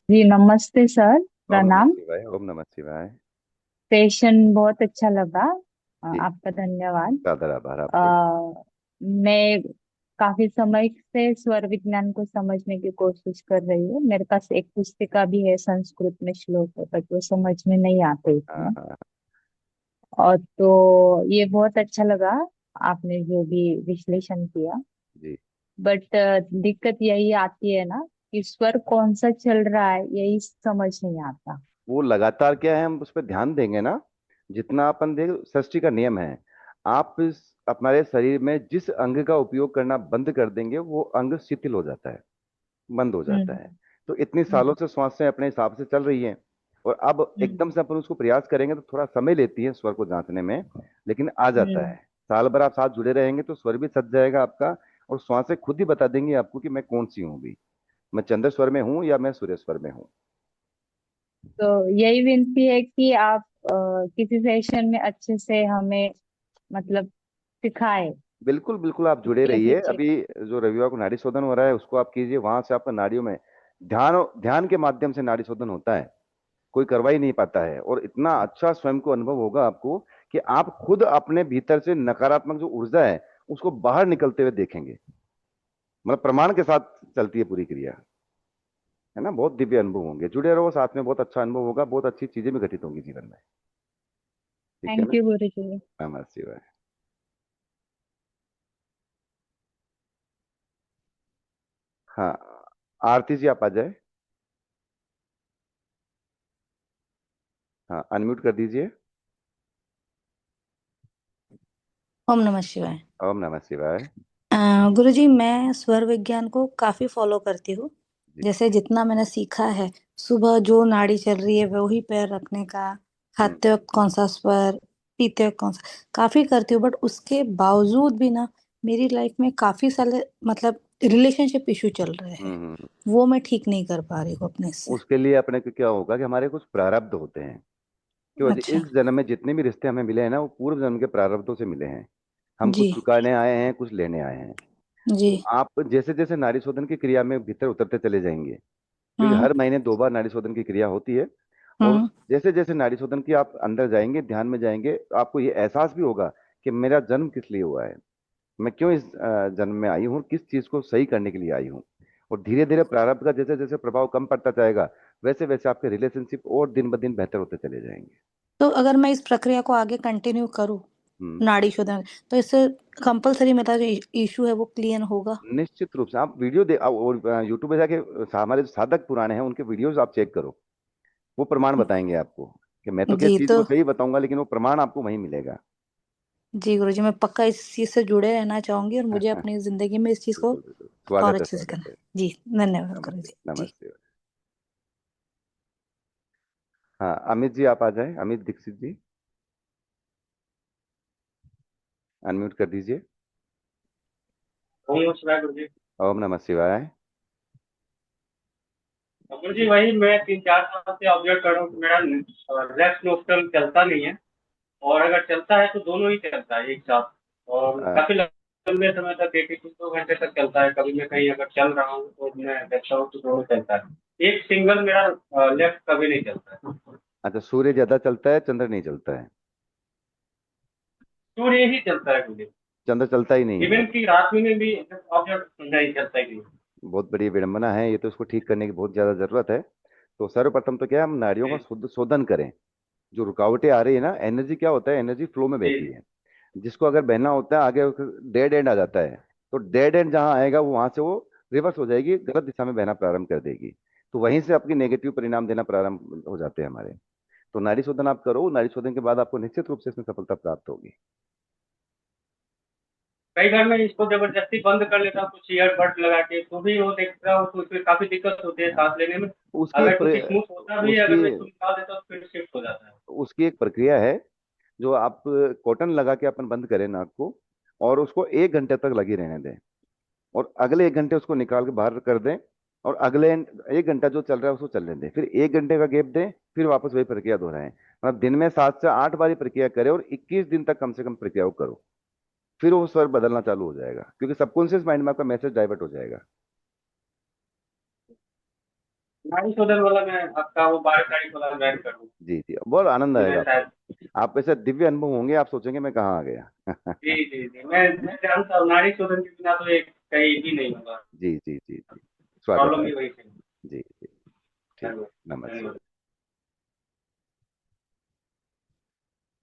[SPEAKER 4] जी नमस्ते सर,
[SPEAKER 1] ओम नमः
[SPEAKER 4] प्रणाम।
[SPEAKER 1] शिवाय, ओम नमः शिवाय।
[SPEAKER 4] सेशन बहुत अच्छा लगा।
[SPEAKER 1] जी,
[SPEAKER 4] आपका धन्यवाद।
[SPEAKER 1] सादर आभार आपको।
[SPEAKER 4] अ, मैं काफी समय से स्वर विज्ञान को समझने की कोशिश कर रही हूँ। मेरे पास एक पुस्तिका भी है, संस्कृत में श्लोक है, बट वो समझ में नहीं आते
[SPEAKER 1] हाँ
[SPEAKER 4] इतना।
[SPEAKER 1] हाँ।
[SPEAKER 4] और तो ये बहुत अच्छा लगा, आपने जो भी विश्लेषण किया।
[SPEAKER 1] जी।
[SPEAKER 4] बट दिक्कत यही आती है ना कि स्वर कौन सा चल रहा है यही समझ नहीं आता।
[SPEAKER 1] वो लगातार क्या है, हम उस पर ध्यान देंगे ना, जितना अपन देख, सृष्टि का नियम है। आप हमारे शरीर में जिस अंग का उपयोग करना बंद कर देंगे, वो अंग शिथिल हो जाता है। बंद हो जाता है। तो इतनी
[SPEAKER 4] हम्म,
[SPEAKER 1] सालों से श्वासें अपने हिसाब से चल रही हैं, और अब एकदम से अपन उसको प्रयास करेंगे तो थोड़ा समय लेती है स्वर को जांचने में, लेकिन आ जाता
[SPEAKER 4] हम्म।
[SPEAKER 1] है। साल भर आप साथ जुड़े रहेंगे तो स्वर भी सज जाएगा आपका, और श्वासें खुद ही बता देंगी आपको कि मैं कौन सी हूँ भी, मैं चंद्र स्वर में हूँ या मैं सूर्य स्वर में हूँ।
[SPEAKER 4] तो यही विनती है कि आप किसी सेशन में अच्छे से हमें मतलब सिखाए
[SPEAKER 1] बिल्कुल बिल्कुल, आप जुड़े
[SPEAKER 4] कैसे
[SPEAKER 1] रहिए।
[SPEAKER 4] चेक।
[SPEAKER 1] अभी जो रविवार को नाड़ी शोधन हो रहा है उसको आप कीजिए, वहां से आपका नाड़ियों में ध्यान ध्यान के माध्यम से नाड़ी शोधन होता है, कोई करवा ही नहीं पाता है, और इतना अच्छा स्वयं को अनुभव होगा आपको कि आप खुद अपने भीतर से नकारात्मक जो ऊर्जा है उसको बाहर निकलते हुए देखेंगे। मतलब प्रमाण के साथ चलती है पूरी क्रिया, है ना। बहुत दिव्य अनुभव होंगे, जुड़े रहो साथ में, बहुत अच्छा अनुभव होगा, बहुत अच्छी चीजें भी घटित होंगी जीवन में। ठीक है
[SPEAKER 4] थैंक
[SPEAKER 1] ना।
[SPEAKER 4] यू गुरु जी।
[SPEAKER 1] नमः शिवाय। हाँ, आरती जी आप आ जाए। हाँ, अनम्यूट कर दीजिए।
[SPEAKER 5] ओम नमः शिवाय।
[SPEAKER 1] ओम नमः शिवाय।
[SPEAKER 5] गुरुजी, मैं स्वर विज्ञान को काफी फॉलो करती हूँ।
[SPEAKER 1] जी।
[SPEAKER 5] जैसे जितना मैंने सीखा है, सुबह जो नाड़ी चल रही है वही पैर रखने का,
[SPEAKER 1] हम्म
[SPEAKER 5] खाते वक्त कौन सा स्वर, पीते वक्त कौन सा, काफी करती हूँ। बट उसके बावजूद भी ना, मेरी लाइफ में काफी सारे मतलब रिलेशनशिप इशू चल रहे हैं।
[SPEAKER 1] हम्म।
[SPEAKER 5] वो मैं ठीक नहीं कर पा रही हूँ अपने से।
[SPEAKER 1] उसके लिए अपने को क्या होगा कि हमारे कुछ प्रारब्ध होते हैं, कि वजह
[SPEAKER 5] अच्छा।
[SPEAKER 1] इस जन्म में जितने भी रिश्ते हमें मिले हैं ना, वो पूर्व जन्म के प्रारब्धों से मिले हैं। हम
[SPEAKER 5] जी।
[SPEAKER 1] कुछ चुकाने आए हैं, कुछ लेने आए हैं।
[SPEAKER 5] जी।
[SPEAKER 1] तो आप जैसे जैसे नाड़ी शोधन की क्रिया में भीतर उतरते चले जाएंगे, क्योंकि
[SPEAKER 5] हम्म।
[SPEAKER 1] हर महीने 2 बार नाड़ी शोधन की क्रिया होती है। और
[SPEAKER 5] हम्म।
[SPEAKER 1] जैसे जैसे नाड़ी शोधन की आप अंदर जाएंगे, ध्यान में जाएंगे, तो आपको ये एहसास भी होगा कि मेरा जन्म किस लिए हुआ है, मैं क्यों इस जन्म में आई हूँ, किस चीज को सही करने के लिए आई हूँ। और धीरे धीरे प्रारब्ध का जैसे जैसे प्रभाव कम पड़ता जाएगा, वैसे वैसे आपके रिलेशनशिप और दिन ब दिन बेहतर होते चले जाएंगे।
[SPEAKER 5] तो अगर मैं इस प्रक्रिया को आगे कंटिन्यू करूँ,
[SPEAKER 1] हम्म।
[SPEAKER 5] नाड़ी शोधन, तो इससे कंपलसरी मेरा जो इशू है वो क्लियर होगा?
[SPEAKER 1] निश्चित रूप से आप वीडियो और यूट्यूब पे जाके हमारे जो साधक पुराने हैं उनके वीडियोस आप चेक करो, वो प्रमाण बताएंगे आपको। कि मैं तो किस
[SPEAKER 5] जी।
[SPEAKER 1] चीज
[SPEAKER 5] तो
[SPEAKER 1] को सही बताऊंगा, लेकिन वो प्रमाण आपको वहीं मिलेगा।
[SPEAKER 5] जी गुरुजी, मैं पक्का इस चीज से जुड़े रहना चाहूंगी, और
[SPEAKER 1] हाँ,
[SPEAKER 5] मुझे
[SPEAKER 1] हाँ,
[SPEAKER 5] अपनी जिंदगी में इस चीज को
[SPEAKER 1] बिल्कुल बिल्कुल,
[SPEAKER 5] और
[SPEAKER 1] स्वागत है,
[SPEAKER 5] अच्छे से
[SPEAKER 1] स्वागत
[SPEAKER 5] करना।
[SPEAKER 1] है।
[SPEAKER 5] जी, धन्यवाद
[SPEAKER 1] नमस्ते
[SPEAKER 5] गुरुजी जी।
[SPEAKER 1] नमस्ते। हाँ, अमित जी आप आ जाए, अमित दीक्षित जी, अनम्यूट कर दीजिए।
[SPEAKER 6] ओम नमः शिवाय गुरु जी।
[SPEAKER 1] ओम नमः शिवाय।
[SPEAKER 6] गुरु जी, वही मैं 3-4 साल से ऑब्जर्व कर रहा हूँ कि मेरा लेफ्ट नोस्ट्रल चलता नहीं है, और अगर चलता है तो दोनों ही चलता है एक साथ, और
[SPEAKER 1] अ,
[SPEAKER 6] काफी लंबे समय तक 1-2 घंटे तक चलता है। कभी मैं कहीं अगर चल रहा हूँ तो मैं देखता हूँ तो दोनों चलता है, एक सिंगल मेरा लेफ्ट कभी नहीं चलता है।
[SPEAKER 1] अच्छा, सूर्य ज्यादा चलता है, चंद्र नहीं चलता है?
[SPEAKER 6] सूर्य ही चलता है मुझे,
[SPEAKER 1] चंद्र चलता ही नहीं है?
[SPEAKER 6] इवन की रात में भी ऑब्जर्व नहीं चलता ही नहीं।
[SPEAKER 1] बहुत बड़ी विडंबना है ये, तो इसको ठीक करने की बहुत ज्यादा जरूरत है। तो सर्वप्रथम तो क्या है, हम नाड़ियों का
[SPEAKER 6] जी
[SPEAKER 1] शुद्ध शोधन करें। जो रुकावटें आ रही है ना, एनर्जी क्या होता है, एनर्जी फ्लो में
[SPEAKER 6] जी
[SPEAKER 1] बहती
[SPEAKER 6] जी।
[SPEAKER 1] है। जिसको अगर बहना होता है आगे, डेड एंड आ जाता है। तो डेड एंड जहां आएगा वो वहां से वो रिवर्स हो जाएगी, गलत दिशा में बहना प्रारंभ कर देगी। तो वहीं से आपकी नेगेटिव परिणाम देना प्रारंभ हो जाते हैं हमारे। तो नाड़ी शोधन आप करो, नाड़ी शोधन के बाद आपको निश्चित रूप से इसमें सफलता प्राप्त होगी।
[SPEAKER 6] कई बार मैं इसको जबरदस्ती बंद कर लेता हूँ कुछ ईयरबड लगा के, तो भी वो देखता हूँ तो उसमें काफी दिक्कत होती है सांस लेने में।
[SPEAKER 1] उसकी एक
[SPEAKER 6] अगर कुछ स्मूथ होता भी है,
[SPEAKER 1] उसकी
[SPEAKER 6] अगर मैं इसको निकाल देता हूँ तो फिर शिफ्ट हो जाता है।
[SPEAKER 1] उसकी एक प्रक्रिया है। जो आप कॉटन लगा के अपन बंद करें नाक को, और उसको 1 घंटे तक लगी रहने दें, और अगले 1 घंटे उसको निकाल के बाहर कर दें, और अगले 1 घंटा जो चल रहा है उसको चलने दें, फिर 1 घंटे का गैप दें, फिर वापस वही प्रक्रिया दोहराएं। मतलब दिन में 7 से 8 बार प्रक्रिया करें, और 21 दिन तक कम से कम प्रक्रिया को करो। फिर वो स्वर बदलना चालू हो जाएगा, क्योंकि सबकॉन्शियस माइंड में आपका मैसेज डाइवर्ट हो जाएगा।
[SPEAKER 6] नाड़ी शोधन वाला मैं आपका वो 12 तारीख वाला ज्वाइन कर लूँ।
[SPEAKER 1] जी जी, बहुत आनंद
[SPEAKER 6] मैं
[SPEAKER 1] आएगा आपको।
[SPEAKER 6] शायद।
[SPEAKER 1] आप ऐसे दिव्य अनुभव होंगे, आप सोचेंगे मैं कहाँ आ गया।
[SPEAKER 6] जी जी जी, मैं जानता हूँ नाड़ी शोधन के बिना तो एक कहीं भी नहीं होगा।
[SPEAKER 1] जी जी जी जी, स्वागत
[SPEAKER 6] प्रॉब्लम
[SPEAKER 1] है
[SPEAKER 6] भी
[SPEAKER 1] आपका।
[SPEAKER 6] वही थी।
[SPEAKER 1] जी जी, ठीक।
[SPEAKER 6] धन्यवाद।
[SPEAKER 1] नमस्ते।
[SPEAKER 6] धन्यवाद।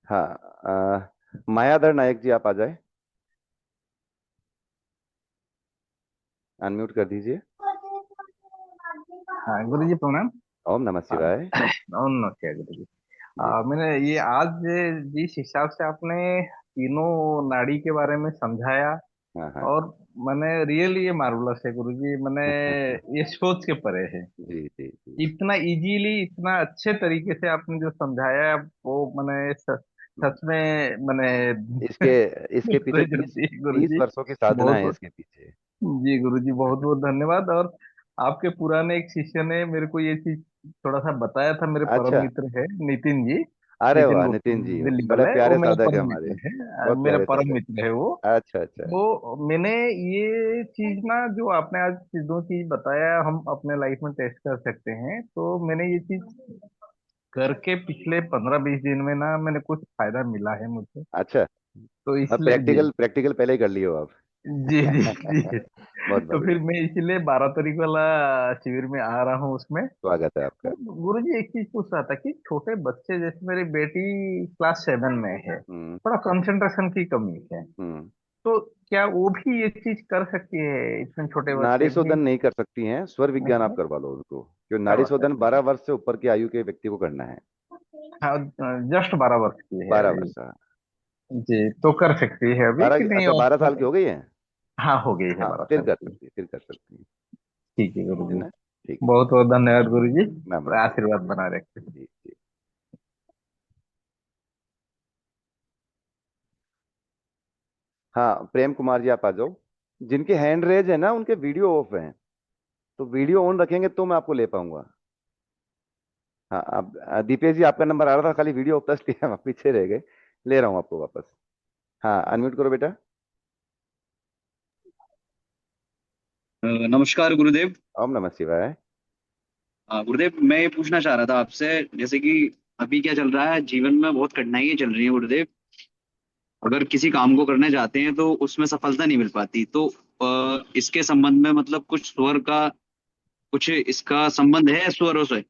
[SPEAKER 1] हाँ, मायाधर नायक जी आप आ जाए, अनम्यूट कर दीजिए।
[SPEAKER 7] हाँ गुरु जी प्रणाम।
[SPEAKER 1] ओम नमः
[SPEAKER 7] हाँ,
[SPEAKER 1] शिवाय।
[SPEAKER 7] ओम नमः शिवाय गुरु जी।
[SPEAKER 1] जी।
[SPEAKER 7] मैंने ये आज जिस हिसाब से आपने तीनों नाड़ी के बारे में समझाया,
[SPEAKER 1] हाँ हाँ।
[SPEAKER 7] और मैंने रियली ये मार्वलस है गुरुजी, मैंने ये सोच के परे है।
[SPEAKER 1] जी जी जी।
[SPEAKER 7] इतना इजीली, इतना अच्छे तरीके से आपने जो समझाया, वो मैंने सच में मैंने
[SPEAKER 1] इसके इसके पीछे
[SPEAKER 7] प्रेज
[SPEAKER 1] तीस
[SPEAKER 7] होती है
[SPEAKER 1] तीस
[SPEAKER 7] गुरुजी।
[SPEAKER 1] वर्षों की साधना
[SPEAKER 7] बहुत
[SPEAKER 1] है
[SPEAKER 7] बहुत
[SPEAKER 1] इसके पीछे।
[SPEAKER 7] जी गुरुजी, बहुत बहुत धन्यवाद। और आपके पुराने एक शिष्य ने मेरे को ये चीज थोड़ा सा बताया था, मेरे परम
[SPEAKER 1] अच्छा।
[SPEAKER 7] मित्र है नितिन जी।
[SPEAKER 1] अरे
[SPEAKER 7] नितिन
[SPEAKER 1] वाह
[SPEAKER 7] गुप्ता,
[SPEAKER 1] नितिन जी,
[SPEAKER 7] दिल्ली
[SPEAKER 1] बड़े
[SPEAKER 7] वाला है वो,
[SPEAKER 1] प्यारे
[SPEAKER 7] मेरा
[SPEAKER 1] साधक है
[SPEAKER 7] परम
[SPEAKER 1] हमारे।
[SPEAKER 7] मित्र है।
[SPEAKER 1] बहुत
[SPEAKER 7] मेरा
[SPEAKER 1] प्यारे
[SPEAKER 7] परम
[SPEAKER 1] साधक।
[SPEAKER 7] मित्र है वो।
[SPEAKER 1] अच्छा अच्छा।
[SPEAKER 7] वो मैंने ये चीज ना, जो आपने आज चीजों की बताया, हम अपने लाइफ में टेस्ट कर सकते हैं, तो मैंने ये चीज करके पिछले 15-20 दिन में ना, मैंने कुछ फायदा मिला है मुझे।
[SPEAKER 1] अच्छा।
[SPEAKER 7] तो
[SPEAKER 1] अब
[SPEAKER 7] इसलिए जी,
[SPEAKER 1] प्रैक्टिकल प्रैक्टिकल पहले ही कर लियो आप।
[SPEAKER 7] जी जी जी।
[SPEAKER 1] बहुत
[SPEAKER 7] तो फिर
[SPEAKER 1] बढ़िया।
[SPEAKER 7] मैं इसलिए 12 तारीख वाला शिविर में आ रहा हूँ उसमें।
[SPEAKER 1] स्वागत है आपका।
[SPEAKER 7] तो गुरु जी, एक चीज पूछ रहा था कि छोटे बच्चे, जैसे मेरी बेटी क्लास 7 में है,
[SPEAKER 1] हम्म
[SPEAKER 7] थोड़ा कंसंट्रेशन की कमी है,
[SPEAKER 1] हम्म।
[SPEAKER 7] तो क्या वो भी ये चीज कर सकती है? इसमें छोटे
[SPEAKER 1] नाड़ी
[SPEAKER 7] बच्चे भी
[SPEAKER 1] शोधन नहीं कर सकती हैं, स्वर विज्ञान आप
[SPEAKER 7] नहीं
[SPEAKER 1] करवा लो उनको, क्यों नाड़ी
[SPEAKER 7] करवा
[SPEAKER 1] शोधन
[SPEAKER 7] सकते?
[SPEAKER 1] 12 वर्ष से ऊपर की आयु के व्यक्ति को करना है।
[SPEAKER 7] हाँ, जस्ट 12 वर्ष की है
[SPEAKER 1] 12 वर्ष,
[SPEAKER 7] अभी।
[SPEAKER 1] हाँ।
[SPEAKER 7] जी, तो कर सकती है अभी कि
[SPEAKER 1] 12,
[SPEAKER 7] नहीं?
[SPEAKER 1] अच्छा,
[SPEAKER 7] और
[SPEAKER 1] 12 साल की हो गई है।
[SPEAKER 7] हाँ, हो गई है
[SPEAKER 1] हाँ,
[SPEAKER 7] 12
[SPEAKER 1] फिर
[SPEAKER 7] साल
[SPEAKER 1] कर
[SPEAKER 7] की।
[SPEAKER 1] सकती है, फिर कर सकती है।
[SPEAKER 7] ठीक है गुरु
[SPEAKER 1] है
[SPEAKER 7] जी।
[SPEAKER 1] ना। ठीक है।
[SPEAKER 7] बहुत बहुत धन्यवाद गुरु जी।
[SPEAKER 1] नमस्ते।
[SPEAKER 7] आशीर्वाद बना रखे।
[SPEAKER 1] जी जी। हाँ प्रेम कुमार जी, आप आ जाओ। जिनके हैंड रेज है ना, उनके वीडियो ऑफ हैं, तो वीडियो ऑन रखेंगे तो मैं आपको ले पाऊंगा। हाँ, आप दीपेश जी, आपका नंबर आ रहा था, खाली वीडियो ऑफ था इसलिए हम पीछे रह गए। ले रहा हूँ आपको वापस। हाँ, अनम्यूट करो बेटा।
[SPEAKER 8] नमस्कार गुरुदेव।
[SPEAKER 1] ओम नमः शिवाय।
[SPEAKER 8] गुरुदेव, मैं ये पूछना चाह रहा था आपसे, जैसे कि अभी क्या चल रहा है जीवन में, बहुत कठिनाइयां चल रही हैं गुरुदेव। अगर किसी काम को करने जाते हैं तो उसमें सफलता नहीं मिल पाती, तो इसके संबंध में मतलब कुछ स्वर का, कुछ इसका संबंध है स्वरों से?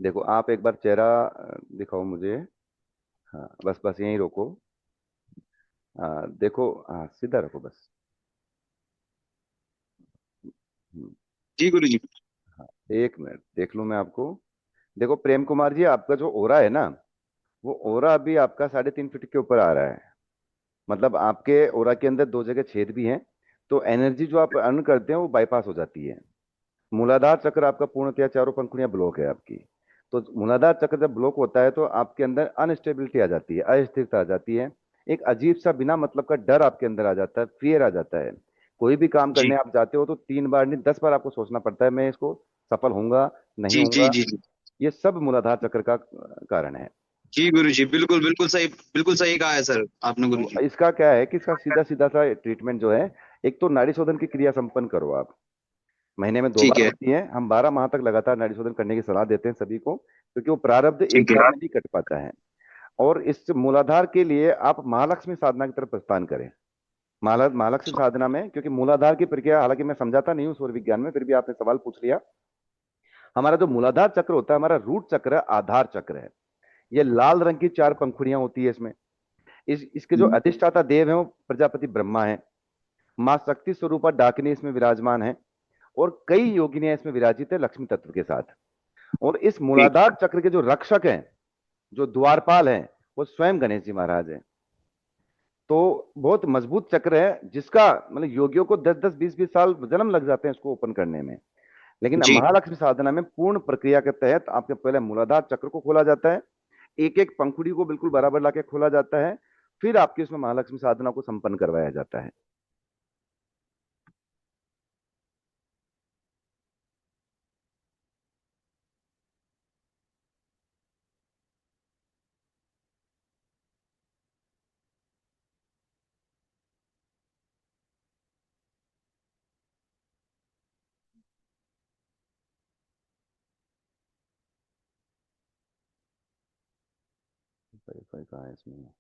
[SPEAKER 1] देखो, आप एक बार चेहरा दिखाओ मुझे। हाँ, बस बस यहीं रोको। देखो, हाँ, सीधा रखो बस। हम्म,
[SPEAKER 8] जी गुरु जी।
[SPEAKER 1] हाँ, 1 मिनट देख लूँ मैं आपको। देखो प्रेम कुमार जी, आपका जो ओरा है ना, वो ओरा अभी आपका 3.5 फीट के ऊपर आ रहा है। मतलब आपके ओरा के अंदर 2 जगह छेद भी हैं, तो एनर्जी जो आप अर्न करते हैं वो बाईपास हो जाती है। मूलाधार चक्र आपका पूर्णतया चारों पंखुड़ियां ब्लॉक है आपकी। तो मूलाधार चक्र जब ब्लॉक होता है तो आपके अंदर अनस्टेबिलिटी आ जाती है, अस्थिरता आ जाती है। एक अजीब सा बिना मतलब का डर आपके अंदर आ जाता है, फियर आ जाता है। कोई भी काम करने
[SPEAKER 8] जी
[SPEAKER 1] आप जाते हो तो 3 बार नहीं 10 बार आपको सोचना पड़ता है, मैं इसको सफल होऊंगा नहीं
[SPEAKER 8] जी जी
[SPEAKER 1] होऊंगा।
[SPEAKER 8] जी जी।
[SPEAKER 1] ये सब मूलाधार चक्र का कारण है।
[SPEAKER 8] जी गुरु जी, बिल्कुल बिल्कुल सही, बिल्कुल सही कहा है सर आपने गुरु
[SPEAKER 1] तो
[SPEAKER 8] जी।
[SPEAKER 1] इसका क्या है कि इसका सीधा सीधा सा ट्रीटमेंट जो है, एक तो नाड़ी शोधन की क्रिया संपन्न करो आप। महीने में दो
[SPEAKER 8] ठीक
[SPEAKER 1] बार
[SPEAKER 8] है।
[SPEAKER 1] होती है। हम 12 माह तक लगातार नाड़ी शोधन करने की सलाह देते हैं सभी को, क्योंकि वो प्रारब्ध एक
[SPEAKER 8] ठीक है।
[SPEAKER 1] बार में नहीं कट पाता है। और इस मूलाधार के लिए आप महालक्ष्मी साधना की तरफ प्रस्थान करें। महालक्ष्मी साधना में, क्योंकि मूलाधार की प्रक्रिया हालांकि मैं समझाता नहीं हूँ सूर्य विज्ञान में, फिर भी आपने सवाल पूछ लिया। हमारा जो मूलाधार चक्र होता है, हमारा रूट चक्र है, आधार चक्र है। ये लाल रंग की 4 पंखुड़ियां होती है इसमें। इसके जो अधिष्ठाता देव है वो प्रजापति ब्रह्मा है। माँ शक्ति स्वरूपा डाकिनी इसमें विराजमान है। और कई योगिनियां इसमें विराजित है लक्ष्मी तत्व के साथ। और इस
[SPEAKER 8] ठीक।
[SPEAKER 1] मूलाधार चक्र के जो रक्षक हैं, जो द्वारपाल हैं, वो स्वयं गणेश जी महाराज हैं। तो बहुत मजबूत चक्र है, जिसका मतलब योगियों को 10-10 20-20 साल जन्म लग जाते हैं इसको ओपन करने में। लेकिन
[SPEAKER 8] जी
[SPEAKER 1] महालक्ष्मी साधना में पूर्ण प्रक्रिया के तहत आपके पहले मूलाधार चक्र को खोला जाता है, एक एक पंखुड़ी को बिल्कुल बराबर लाके खोला जाता है, फिर आपकी उसमें महालक्ष्मी साधना को संपन्न करवाया जाता है। वेरीफाई कहाँ है इसमें?